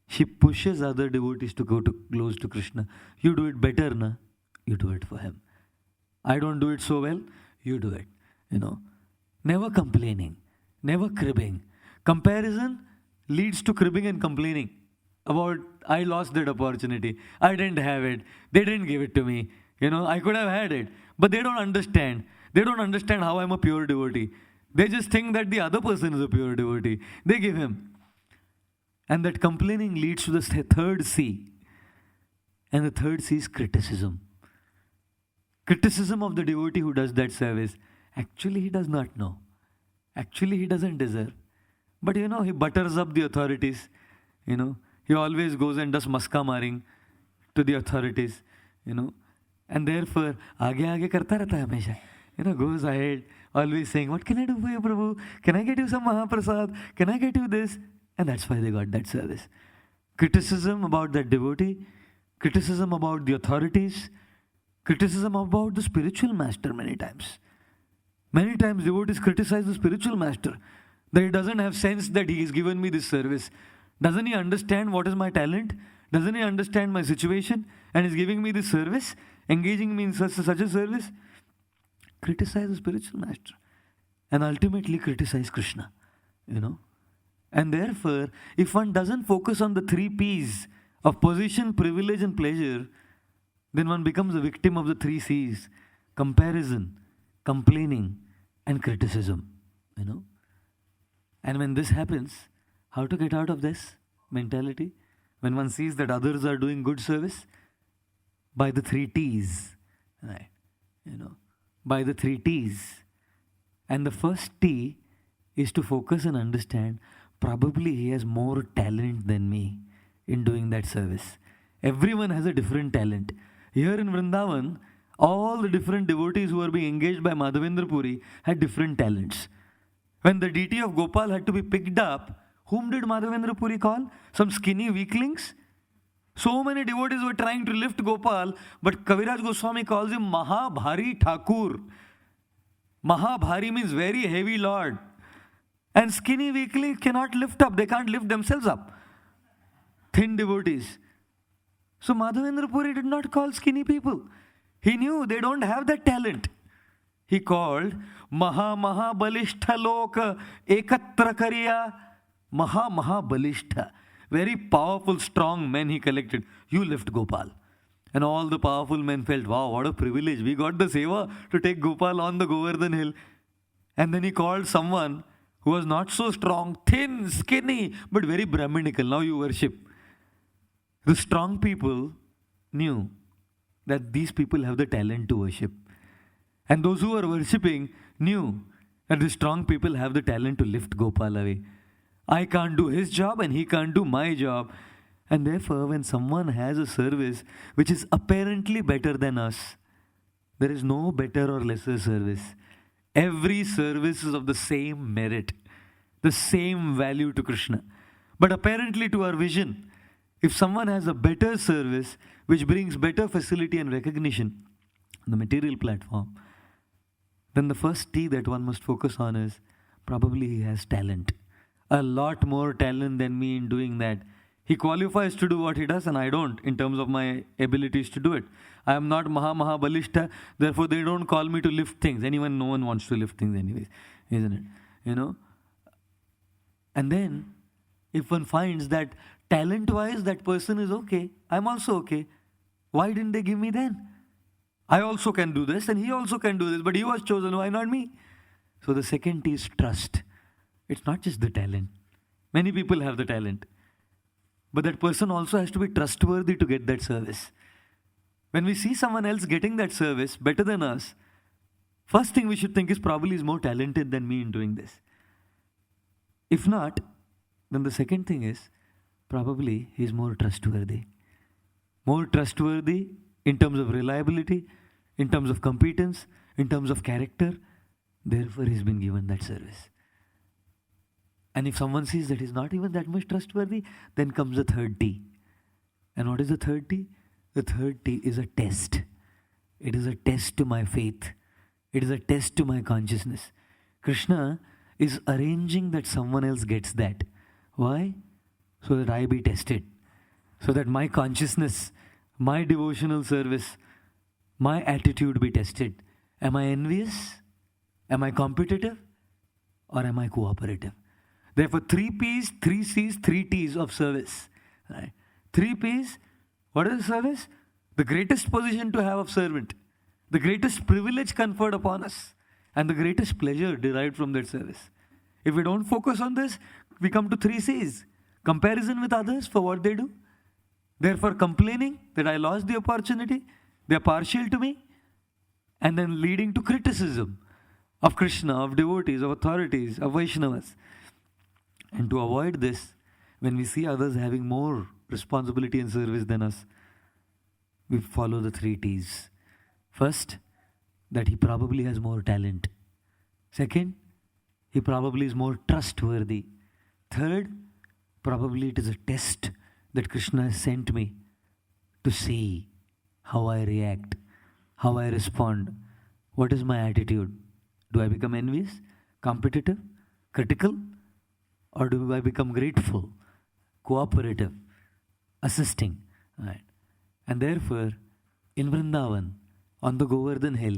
she pushes other devotees to go close to Krishna. You do it better, na? You do it for him. I don't do it so well, you do it. Never complaining, never cribbing. Comparison leads to cribbing and complaining about, I lost that opportunity. I didn't have it. They didn't give it to me. I could have had it. But they don't understand. They don't understand how I'm a pure devotee. They just think that the other person is a pure devotee. They give him. And that complaining leads to the third C. And the third C is criticism. Criticism of the devotee who does that service. Actually, he does not know. Actually, he doesn't deserve. But he butters up the authorities. He always goes and does maska maring to the authorities. And therefore, aage karta rehta hai hamesha. Goes ahead, always saying, what can I do for you, Prabhu? Can I get you some Mahaprasad? Can I get you this? And that's why they got that service. Criticism about that devotee, criticism about the authorities, criticism about the spiritual master many times. Many times devotees criticize the spiritual master, that he doesn't have sense that he has given me this service. Doesn't he understand what is my talent? Doesn't he understand my situation? And is giving me this service, engaging me in such a service? Criticize the spiritual master and ultimately criticize Krishna, And therefore, if one doesn't focus on the 3 P's of position, privilege and pleasure, then one becomes a victim of the 3 C's: comparison, complaining and criticism, And when this happens, how to get out of this mentality? When one sees that others are doing good service, by the 3 T's, right? By the 3 T's. And the first T is to focus and understand, probably he has more talent than me in doing that service. Everyone has a different talent. Here in Vrindavan, all the different devotees who were being engaged by Madhavendra Puri had different talents. When the deity of Gopal had to be picked up, whom did Madhavendra Puri call? Some skinny weaklings? So many devotees were trying to lift Gopal, but Kaviraj Goswami calls him Mahabhari Thakur. Mahabhari means very heavy lord. And skinny weaklings cannot lift up. They can't lift themselves up. Thin devotees. So Madhavendra Puri did not call skinny people. He knew they don't have that talent. He called Maha Balishta Loka Ekatra Kariya. Maha Balishta. Very powerful, strong men he collected. You lift Gopal. And all the powerful men felt, wow, what a privilege. We got the seva to take Gopal on the Govardhan hill. And then he called someone who was not so strong, thin, skinny, but very Brahminical. Now you worship. The strong people knew that these people have the talent to worship. And those who were worshipping knew that the strong people have the talent to lift Gopal away. I can't do his job and he can't do my job. And therefore, when someone has a service which is apparently better than us, there is no better or lesser service. Every service is of the same merit, the same value to Krishna. But apparently to our vision, if someone has a better service which brings better facility and recognition on the material platform, then the first T that one must focus on is probably he has talent. A lot more talent than me in doing that. He qualifies to do what he does and I don't in terms of my abilities to do it. I am not Maha Balishta, therefore they don't call me to lift things. No one wants to lift things anyways, isn't it? You know? And then, if one finds that talent-wise that person is okay, I'm also okay, why didn't they give me then? I also can do this and he also can do this, but he was chosen, why not me? So the second T is trust. It's not just the talent. Many people have the talent. But that person also has to be trustworthy to get that service. When we see someone else getting that service better than us, first thing we should think is probably he's more talented than me in doing this. If not, then the second thing is probably he's more trustworthy. More trustworthy in terms of reliability, in terms of competence, in terms of character. Therefore, he's been given that service. And if someone sees that he's not even that much trustworthy, then comes the third T. And what is the third T? The third T is a test. It is a test to my faith. It is a test to my consciousness. Krishna is arranging that someone else gets that. Why? So that I be tested. So that my consciousness, my devotional service, my attitude be tested. Am I envious? Am I competitive? Or am I cooperative? Therefore, 3 P's, 3 C's, 3 T's of service. Right? 3 P's, what is service? The greatest position to have of servant. The greatest privilege conferred upon us. And the greatest pleasure derived from that service. If we don't focus on this, we come to 3 C's. Comparison with others for what they do. Therefore, complaining that I lost the opportunity. They are partial to me. And then leading to criticism of Krishna, of devotees, of authorities, of Vaishnavas. And to avoid this, when we see others having more responsibility and service than us, we follow the 3 T's. First, that he probably has more talent. Second, he probably is more trustworthy. Third, probably it is a test that Krishna has sent me to see how I react, how I respond, what is my attitude. Do I become envious, competitive, critical? Or do I become grateful, cooperative, assisting? Right. And therefore, in Vrindavan, on the Govardhan hill,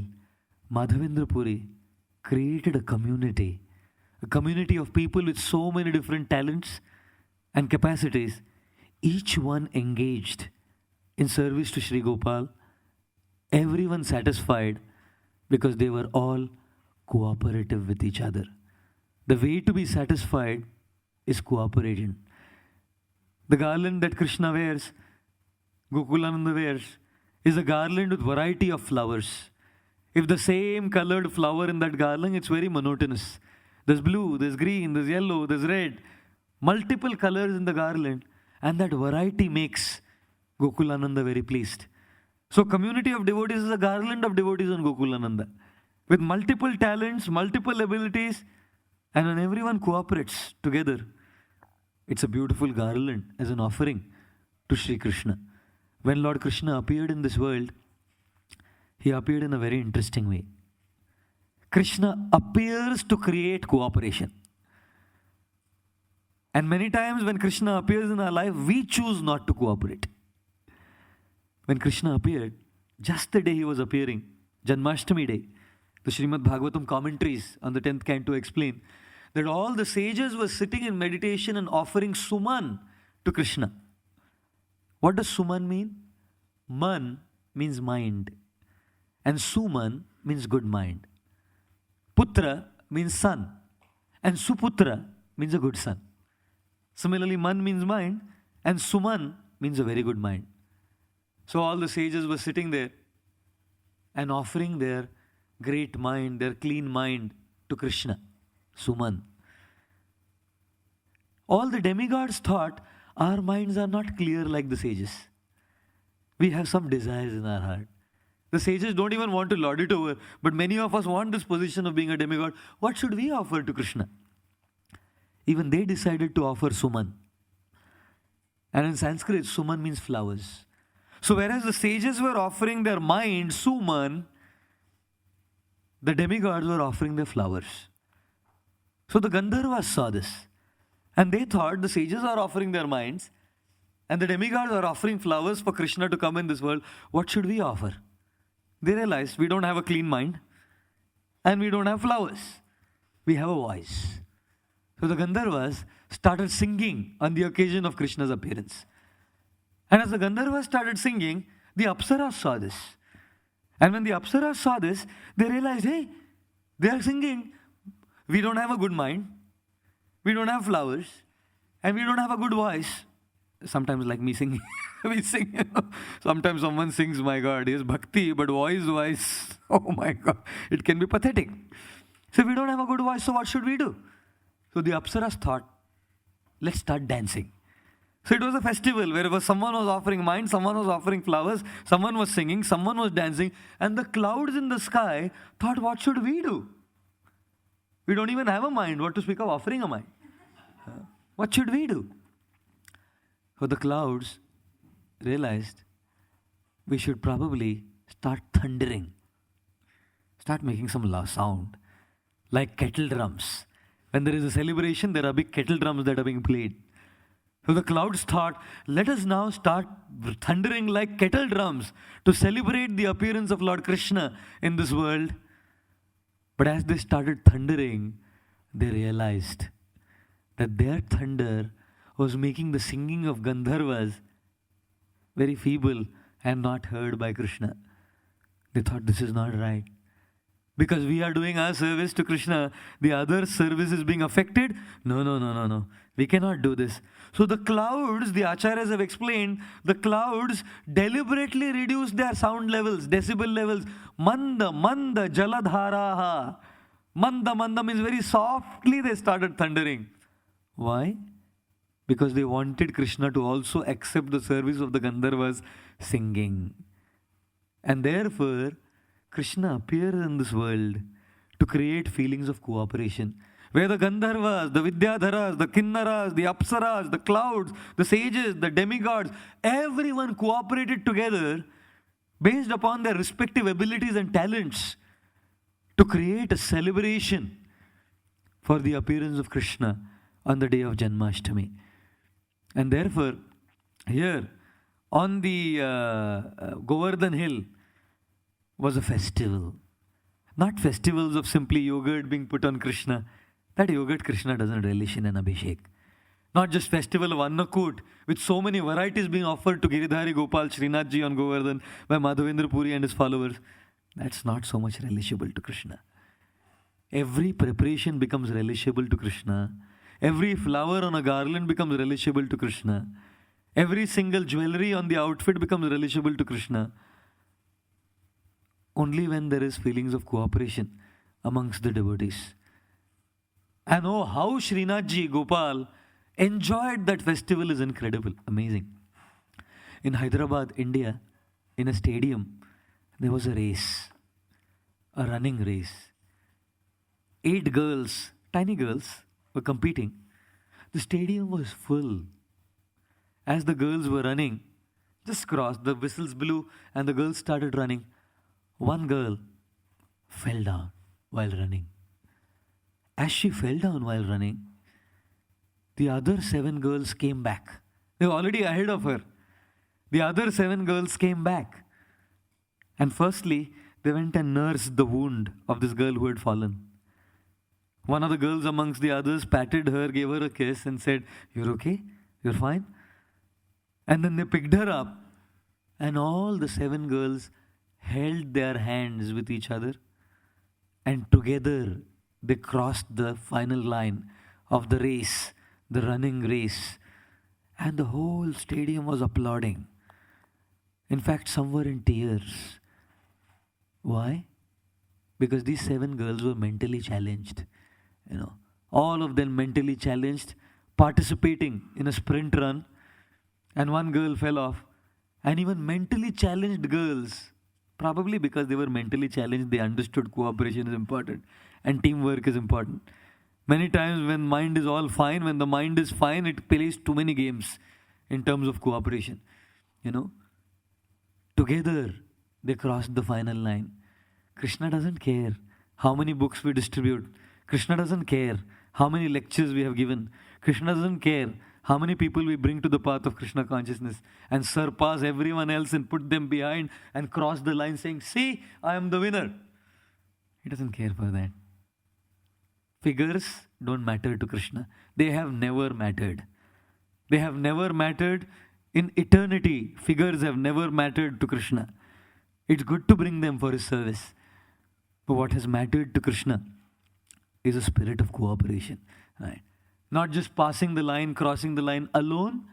Madhavendra Puri created a community of people with so many different talents and capacities, each one engaged in service to Sri Gopal, everyone satisfied because they were all cooperative with each other. The way to be satisfied is cooperation. The garland that Krishna wears, Gokulananda wears, is a garland with variety of flowers. If the same colored flower in that garland, it's very monotonous. There's blue, there's green, there's yellow, there's red. Multiple colors in the garland. And that variety makes Gokulananda very pleased. So community of devotees is a garland of devotees on Gokulananda. With multiple talents, multiple abilities, and when everyone cooperates together, it's a beautiful garland as an offering to Sri Krishna. When Lord Krishna appeared in this world, he appeared in a very interesting way. Krishna appears to create cooperation. And many times when Krishna appears in our life, we choose not to cooperate. When Krishna appeared, just the day he was appearing, Janmashtami day, the Srimad Bhagavatam commentaries on the 10th canto explain that all the sages were sitting in meditation and offering suman to Krishna. What does suman mean? Man means mind. And Suman means good mind. Putra means son. And Suputra means a good son. Similarly, Man means mind. And Suman means a very good mind. So all the sages were sitting there and offering their great mind, their clean mind to Krishna. Suman. All the demigods thought our minds are not clear like the sages. We have some desires in our heart. The sages don't even want to lord it over, but many of us want this position of being a demigod. What should we offer to Krishna? Even they decided to offer Suman. And in Sanskrit, Suman means flowers. So whereas the sages were offering their mind, Suman, the demigods were offering their flowers. So the Gandharvas saw this. And they thought the sages are offering their minds and the demigods are offering flowers for Krishna to come in this world. What should we offer? They realized we don't have a clean mind and we don't have flowers. We have a voice. So the Gandharvas started singing on the occasion of Krishna's appearance. And as the Gandharvas started singing, the Apsaras saw this. And when the Apsaras saw this, they realized, hey, they are singing. We don't have a good mind. We don't have flowers. And we don't have a good voice. Sometimes like me singing. We sing, you know. Sometimes someone sings, my God, is bhakti, but voice, oh my God, it can be pathetic. So we don't have a good voice, so what should we do? So the Apsaras thought, let's start dancing. So it was a festival where someone was offering wine, someone was offering flowers, someone was singing, someone was dancing, and the clouds in the sky thought, what should we do? We don't even have a mind, what to speak of offering a mind. What should we do? So the clouds realized we should probably start thundering, start making some sound, like kettle drums. When there is a celebration, there are big kettle drums that are being played. So the clouds thought, let us now start thundering like kettle drums to celebrate the appearance of Lord Krishna in this world. But as they started thundering, they realized that their thunder was making the singing of Gandharvas very feeble and not heard by Krishna. They thought this is not right. Because we are doing our service to Krishna, the other service is being affected. No. We cannot do this. So the clouds, the acharyas have explained, the clouds deliberately reduce their sound levels, decibel levels. Manda, jaladharaha. Manda means very softly they started thundering. Why? Because they wanted Krishna to also accept the service of the Gandharvas singing. And therefore, Krishna appeared in this world to create feelings of cooperation. Where the Gandharvas, the Vidyadharas, the Kinnaras, the Apsaras, the clouds, the sages, the demigods, everyone cooperated together based upon their respective abilities and talents to create a celebration for the appearance of Krishna on the day of Janmashtami. And therefore, here on the Govardhan hill was a festival. Not festivals of simply yogurt being put on Krishna. That yogurt Krishna doesn't relish in an Abhishek. Not just festival of Annakut with so many varieties being offered to Giridhari Gopal Srinathji on Govardhan by Madhavendra Puri and his followers. That's not so much relishable to Krishna. Every preparation becomes relishable to Krishna. Every flower on a garland becomes relishable to Krishna. Every single jewelry on the outfit becomes relishable to Krishna. Only when there is feelings of cooperation amongst the devotees. And oh, how Srinathji Gopal enjoyed that festival is incredible, amazing. In Hyderabad, India, in a stadium, there was a race, a running race. 8 girls, tiny girls, were competing. The stadium was full. As the girls were running, just crossed, the whistles blew and the girls started running. One girl fell down while running. As she fell down while running, the other 7 girls came back. They were already ahead of her. The other 7 girls came back. And firstly, they went and nursed the wound of this girl who had fallen. One of the girls amongst the others patted her, gave her a kiss and said, "You're okay? You're fine?" And then they picked her up And all the 7 girls held their hands with each other, and together they crossed the final line of the race, the running race, and the whole stadium was applauding. In fact, some were in tears. Why? Because these 7 girls were mentally challenged. You know, all of them mentally challenged, participating in a sprint run, and one girl fell off. And even mentally challenged girls, probably because they were mentally challenged, they understood cooperation is important and teamwork is important. Many times, when mind is all fine, when the mind is fine, it plays too many games in terms of cooperation. You know, together they crossed the final line. Krishna doesn't care how many books we distribute. Krishna doesn't care how many lectures we have given. Krishna doesn't care how many people we bring to the path of Krishna consciousness and surpass everyone else and put them behind and cross the line saying, "See, I am the winner." He doesn't care for that. Figures don't matter to Krishna. They have never mattered. They have never mattered in eternity. Figures have never mattered to Krishna. It's good to bring them for his service. But what has mattered to Krishna is a spirit of cooperation. Right? Not just passing the line, crossing the line alone,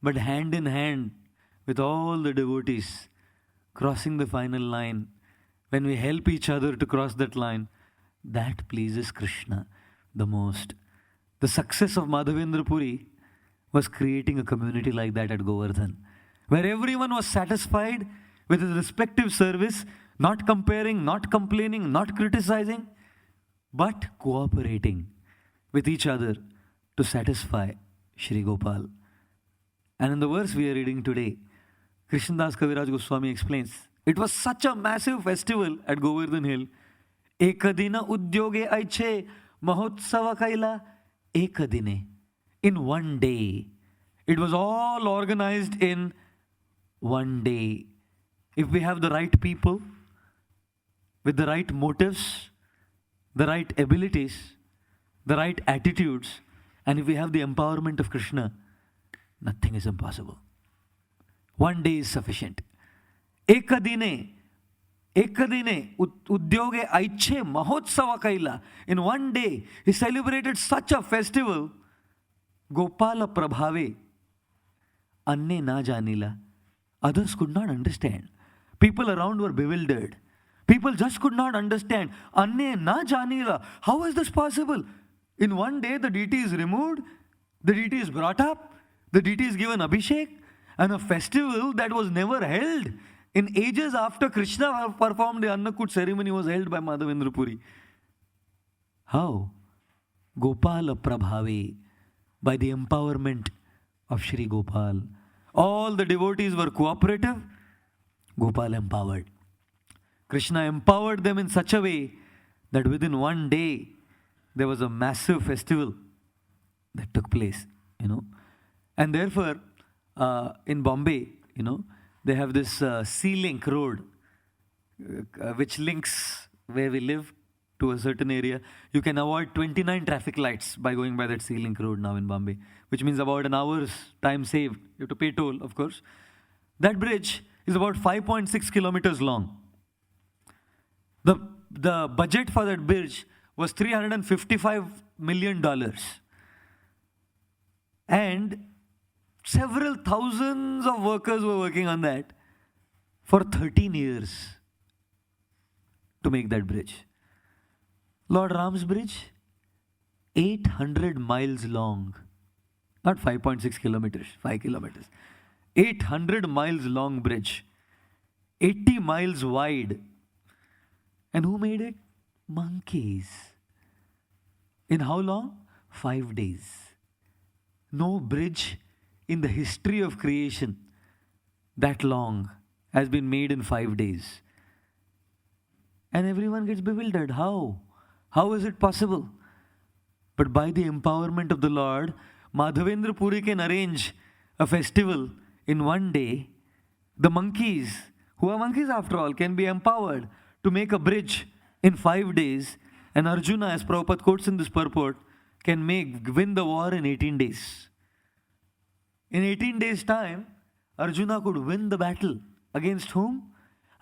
but hand in hand with all the devotees, crossing the final line. When we help each other to cross that line, that pleases Krishna the most. The success of Madhavendra Puri was creating a community like that at Govardhan, where everyone was satisfied with his respective service, not comparing, not complaining, not criticizing, but cooperating with each other to satisfy Shri Gopal. And in the verse we are reading today, Krishnadas Kaviraj Goswami explains, it was such a massive festival at Govardhan Hill. Ekadina udyoge aiche mahotsava kaila ekadine. In one day. It was all organized in one day. If we have the right people, with the right motives, the right abilities, the right attitudes, and if we have the empowerment of Krishna, nothing is impossible. One day is sufficient. Ekadine udyoge aiche mahotsava kaila. In one day, he celebrated such a festival. Gopala prabhave anne na janila. Others could not understand. People around were bewildered. People just could not understand. Anne na janila. How is this possible? In one day, the deity is removed, the deity is brought up, the deity is given abhishek, and a festival that was never held in ages after Krishna performed the Annakut ceremony was held by Madhavendra Puri. How? Gopala prabhave, by the empowerment of Shri Gopal. All the devotees were cooperative, Gopal empowered. Krishna empowered them in such a way that within one day, there was a massive festival that took place, And therefore, in Bombay, they have this sea-link road which links where we live to a certain area. You can avoid 29 traffic lights by going by that sea-link road now in Bombay, which means about an hour's time saved. You have to pay toll, of course. That bridge is about 5.6 kilometers long. The budget for that bridge was $355 million. And several thousands of workers were working on that for 13 years to make that bridge. Lord Ram's bridge, 800 miles long. Not 5.6 kilometers, 5 kilometers. 800 miles long bridge. 80 miles wide. And who made it? Monkeys. In how long? 5 days. No bridge in the history of creation that long has been made in 5 days. And everyone gets bewildered. How? How is it possible? But by the empowerment of the Lord, Madhavendra Puri can arrange a festival in one day. The monkeys, who are monkeys after all, can be empowered to make a bridge in 5 days. And Arjuna, as Prabhupada quotes in this purport, can win the war in 18 days. In 18 days' time, Arjuna could win the battle. Against whom?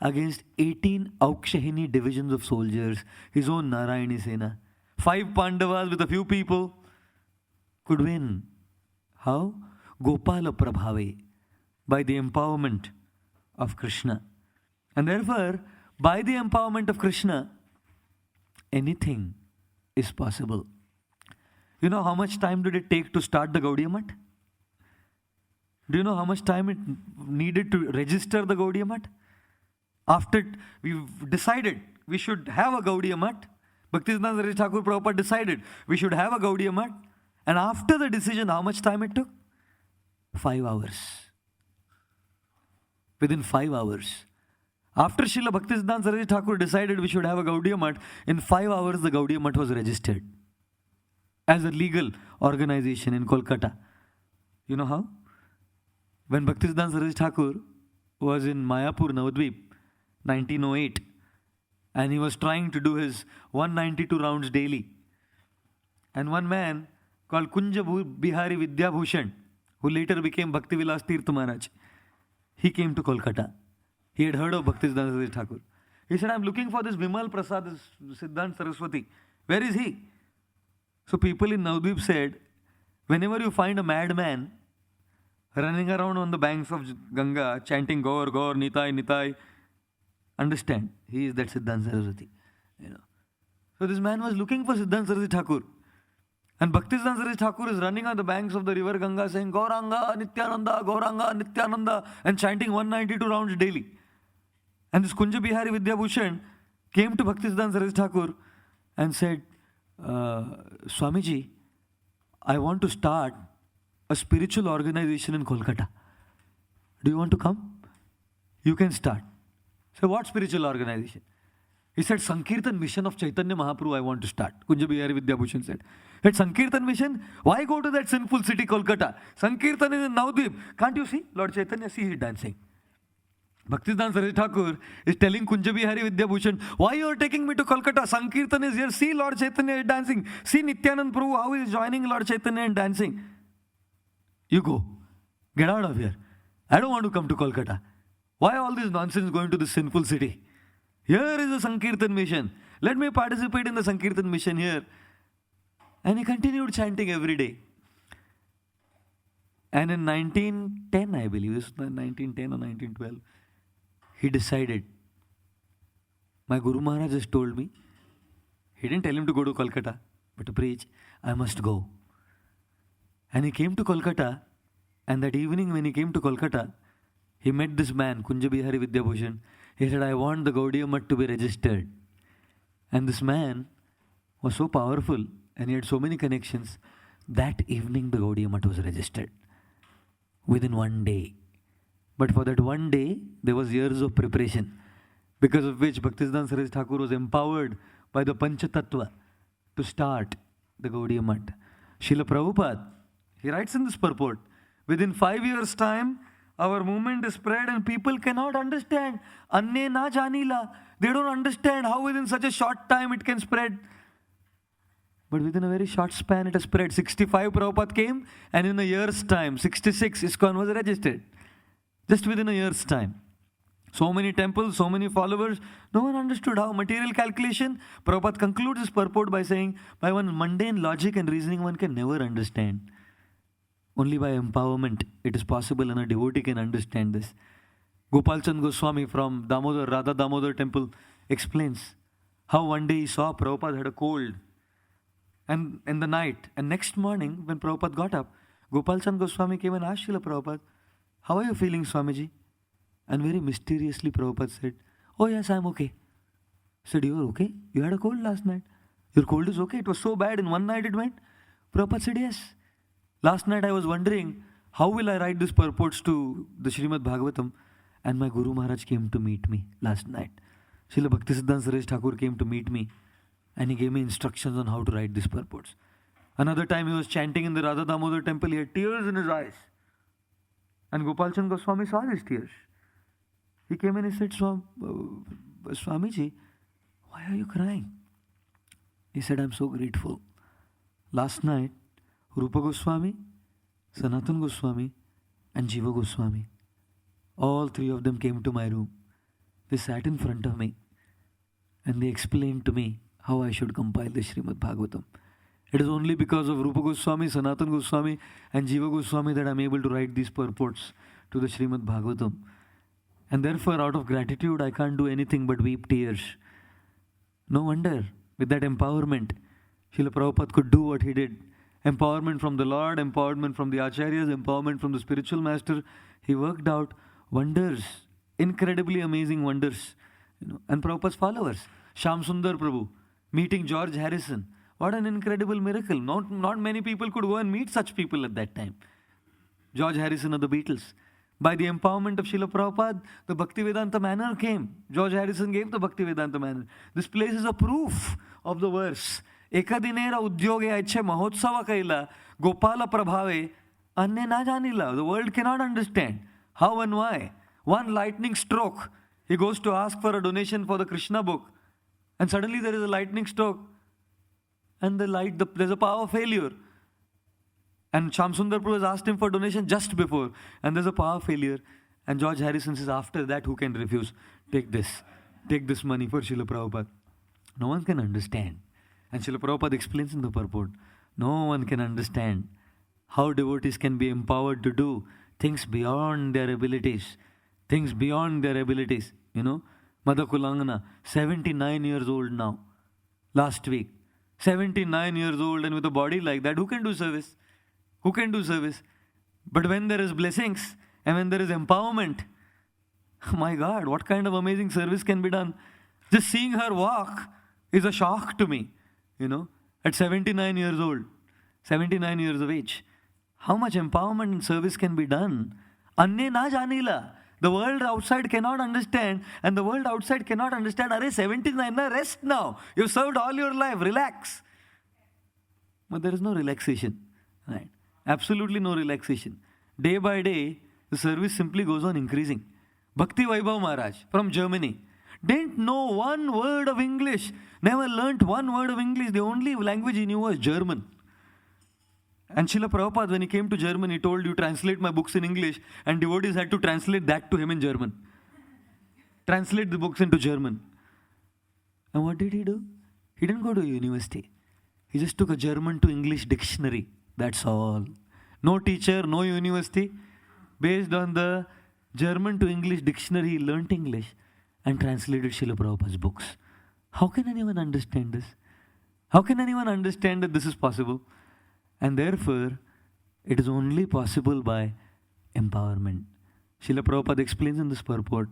Against 18 Aukshahini divisions of soldiers, his own Narayani Sena. 5 Pandavas with a few people could win. How? Gopala Prabhave, by the empowerment of Krishna. And therefore, by the empowerment of Krishna, anything is possible. You know how much time did it take to start the Gaudiya Math? Do you know how much time it needed to register the Gaudiya Math? After we've decided we should have a Gaudiya Math, Bhaktisiddhanta Saraswati Thakur Prabhupada decided we should have a Gaudiya Math. And after the decision, how much time it took? 5 hours. Within 5 hours. After Srila Bhaktisiddhanta Saraswati Thakur decided we should have a Gaudiya Math, in 5 hours the Gaudiya Math was registered as a legal organization in Kolkata. You know how? When Bhaktisiddhanta Saraswati Thakur was in Mayapur, Navadvip, 1908, and he was trying to do his 192 rounds daily. And one man called Kunja Bihari Vidyabhushan, who later became Bhaktivilas Tirtha Maharaj, he came to Kolkata. He had heard of Bhaktisiddhanta Saraswati Thakur. He said, I'm looking for this Vimal Prasad, this Siddhanta Saraswati. Where is he? So people in Navadvip said, whenever you find a madman running around on the banks of Ganga, chanting Gaur, Gaur, Nitai, Nitai, understand, he is that Siddhanta Saraswati. You know. So this man was looking for Siddhanta Saraswati Thakur. And Bhaktisiddhanta Saraswati Thakur is running on the banks of the river Ganga saying Gauranga, Nityananda, Gauranga, Nityananda, and chanting 192 rounds daily. And this Kunja Bihari Vidyabhushan came to Bhaktisiddhanta Saraswati Thakur and said, Swamiji, I want to start a spiritual organization in Kolkata. Do you want to come? You can start. So what spiritual organization? He said, Sankirtan Mission of Chaitanya Mahaprabhu I want to start. Kunja Bihari Vidyabhushan said. At Sankirtan Mission, why go to that sinful city Kolkata? Sankirtan is in Navadvip. Can't you see? Lord Chaitanya, see he dancing. Bhaktisiddhanta Saraswati Thakur is telling Kunja Bihari Vidyabhushan, why you are taking me to Kolkata? Sankirtan is here. See Lord Chaitanya is dancing. See Nityanand Prabhu how he is joining Lord Chaitanya and dancing. You go. Get out of here. I don't want to come to Kolkata. Why all this nonsense going to this sinful city? Here is the Sankirtan mission. Let me participate in the Sankirtan mission here. And he continued chanting every day. And in 1910, I believe, this was 1910 or 1912, he decided, my Guru Maharaj just told me, he didn't tell him to go to Kolkata, but to preach, I must go. And he came to Kolkata, and that evening when he came to Kolkata, he met this man, Kunja Bihari Vidyabhushan. He said, I want the Gaudiya Math to be registered. And this man was so powerful, and he had so many connections. That evening the Gaudiya Math was registered. Within one day. But for that one day, there was years of preparation, because of which Bhaktisiddhanta Saraswati Thakur was empowered by the Panchatattva to start the Gaudiya Math. Srila Prabhupada, he writes in this purport, within 5 years' time, our movement is spread and people cannot understand. Anne na janila. They don't understand how within such a short time it can spread. But within a very short span, it has spread. 65 Prabhupada came, and in a year's time, 66 ISKCON was registered. Just within a year's time. So many temples, so many followers. No one understood how. Material calculation. Prabhupada concludes his purport by saying, by one mundane logic and reasoning, one can never understand. Only by empowerment it is possible, and a devotee can understand this. Gopal Chand Goswami from Damodar, Radha Damodar temple explains how one day he saw Prabhupada had a cold. And in the night, and next morning when Prabhupada got up, Gopal Chand Goswami came and asked Srila Prabhupada, how are you feeling, Swamiji? And very mysteriously Prabhupada said, oh yes, I'm okay. He said, you are okay? You had a cold last night. Your cold is okay? It was so bad in one night it went? Prabhupada said, yes. Last night I was wondering, how will I write these purports to the Srimad Bhagavatam? And my Guru Maharaj came to meet me last night. Srila Bhaktisiddhanta Saraswati Thakur came to meet me, and he gave me instructions on how to write these purports. Another time he was chanting in the Radha Damodar temple, he had tears in his eyes. And Gopal Chand Goswami saw these tears. He came and he said, Swamiji, why are you crying? He said, I'm so grateful. Last night, Rupa Goswami, Sanatan Goswami, and Jiva Goswami, All three of them came to my room. They sat in front of me and they explained to me how I should compile the Srimad Bhagavatam. It is only because of Rupa Goswami, Sanatan Goswami, and Jiva Goswami that I am able to write these purports to the Srimad Bhagavatam. And therefore, out of gratitude, I can't do anything but weep tears. No wonder, with that empowerment, Srila Prabhupada could do what he did. Empowerment from the Lord, empowerment from the Acharyas, empowerment from the spiritual master. He worked out wonders, incredibly amazing wonders. And Prabhupada's followers, Shyam Sundar Prabhu, meeting George Harrison. What an incredible miracle. Not many people could go and meet such people at that time. George Harrison of the Beatles. By the empowerment of Srila Prabhupada, the Bhaktivedanta manor came. George Harrison gave the Bhaktivedanta manor. This place is a proof of the verse. Ekadinera udyoge aiche mahotsava kaila Gopala prabhave anne na janila. The world cannot understand how and why. One lightning stroke, he goes to ask for a donation for the Krishna book, and suddenly there is a lightning stroke, and there's a power failure. And Shyam Sundar Prabhu has asked him for donation just before, and there's a power failure. And George Harrison says, after that, who can refuse? Take this money for Srila Prabhupada. No one can understand. And Srila Prabhupada explains in the purport, no one can understand how devotees can be empowered to do things beyond their abilities. Things beyond their abilities. Mother Kulangana, 79 years old now. Last week. 79 years old and with a body like that, who can do service? Who can do service? But when there is blessings and when there is empowerment, my God, what kind of amazing service can be done? Just seeing her walk is a shock to me, at 79 years old, 79 years of age. How much empowerment and service can be done? Anne na janila. The world outside cannot understand, and the world outside cannot understand. Are 79, rest now. You've served all your life, relax. But there is no relaxation, right? Absolutely no relaxation. Day by day, the service simply goes on increasing. Bhakti Vaibhav Maharaj from Germany didn't know one word of English, never learnt one word of English. The only language he knew was German. And Srila Prabhupada, when he came to Germany, he told, you translate my books in English, and devotees had to translate that to him in German. Translate the books into German. And what did he do? He didn't go to a university. He just took a German to English dictionary. That's all. No teacher, no university. Based on the German to English dictionary, he learnt English and translated Srila Prabhupada's books. How can anyone understand this? How can anyone understand that this is possible? And therefore, it is only possible by empowerment. Srila Prabhupada explains in this purport,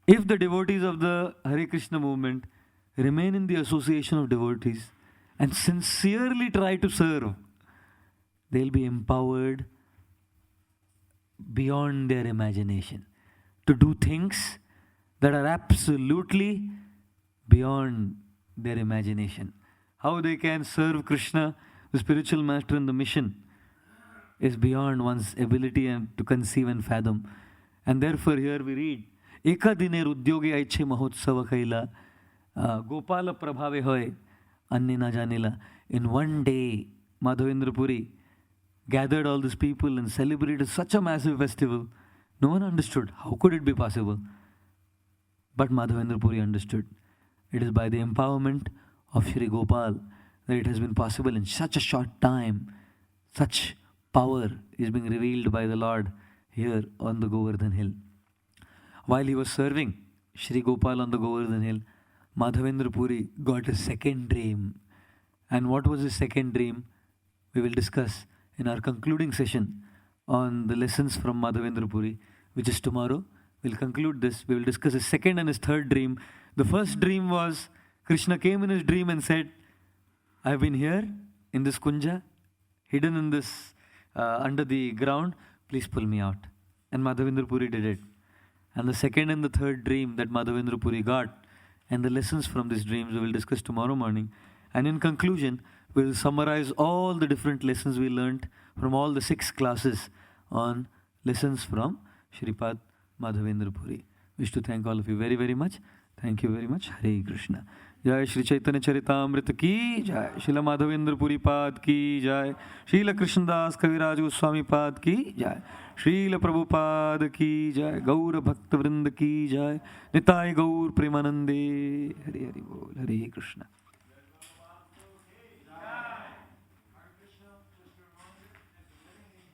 if the devotees of the Hare Krishna movement remain in the association of devotees and sincerely try to serve, they'll be empowered beyond their imagination to do things that are absolutely beyond their imagination. How they can serve Krishna, the spiritual master, in the mission is beyond one's ability and to conceive and fathom. And therefore here we read, Ekadine Rudyoge Aiche Mahotsava Kaila Gopala Prabhave Hoy Anne na janila. In one day, Madhavendra Puri gathered all these people and celebrated such a massive festival. No one understood. How could it be possible? But Madhavendra Puri understood. It is by the empowerment of Shri Gopal that it has been possible in such a short time. Such power is being revealed by the Lord here on the Govardhan Hill. While he was serving Shri Gopal on the Govardhan Hill, Madhavendra Puri got a second dream. And what was his second dream? We will discuss in our concluding session on the lessons from Madhavendra Puri, which is tomorrow. We'll conclude this. We will discuss his second and his third dream. The first dream was, Krishna came in his dream and said, I have been here in this kunja, hidden in this, under the ground, please pull me out. And Madhavendra Puri did it. And the second and the third dream that Madhavendra Puri got, and the lessons from these dreams we will discuss tomorrow morning. And in conclusion, we will summarize all the different lessons we learnt from all the 6 classes on lessons from Shripad Madhavendra Puri. Wish to thank all of you very, very much. Thank you very much. Hare Krishna. जय श्री चैतन्य चरितामृत की जय, श्रील माधवेंद्रपुरी पाद की जय, श्रील कृष्णदास कविराज गोस्वामी पाद की जय, श्रील प्रभुपाद की जय, गौर भक्त वृंद की जय, निताय गौर प्रेमानंदे। हरे हरि बोल, हरे कृष्ण।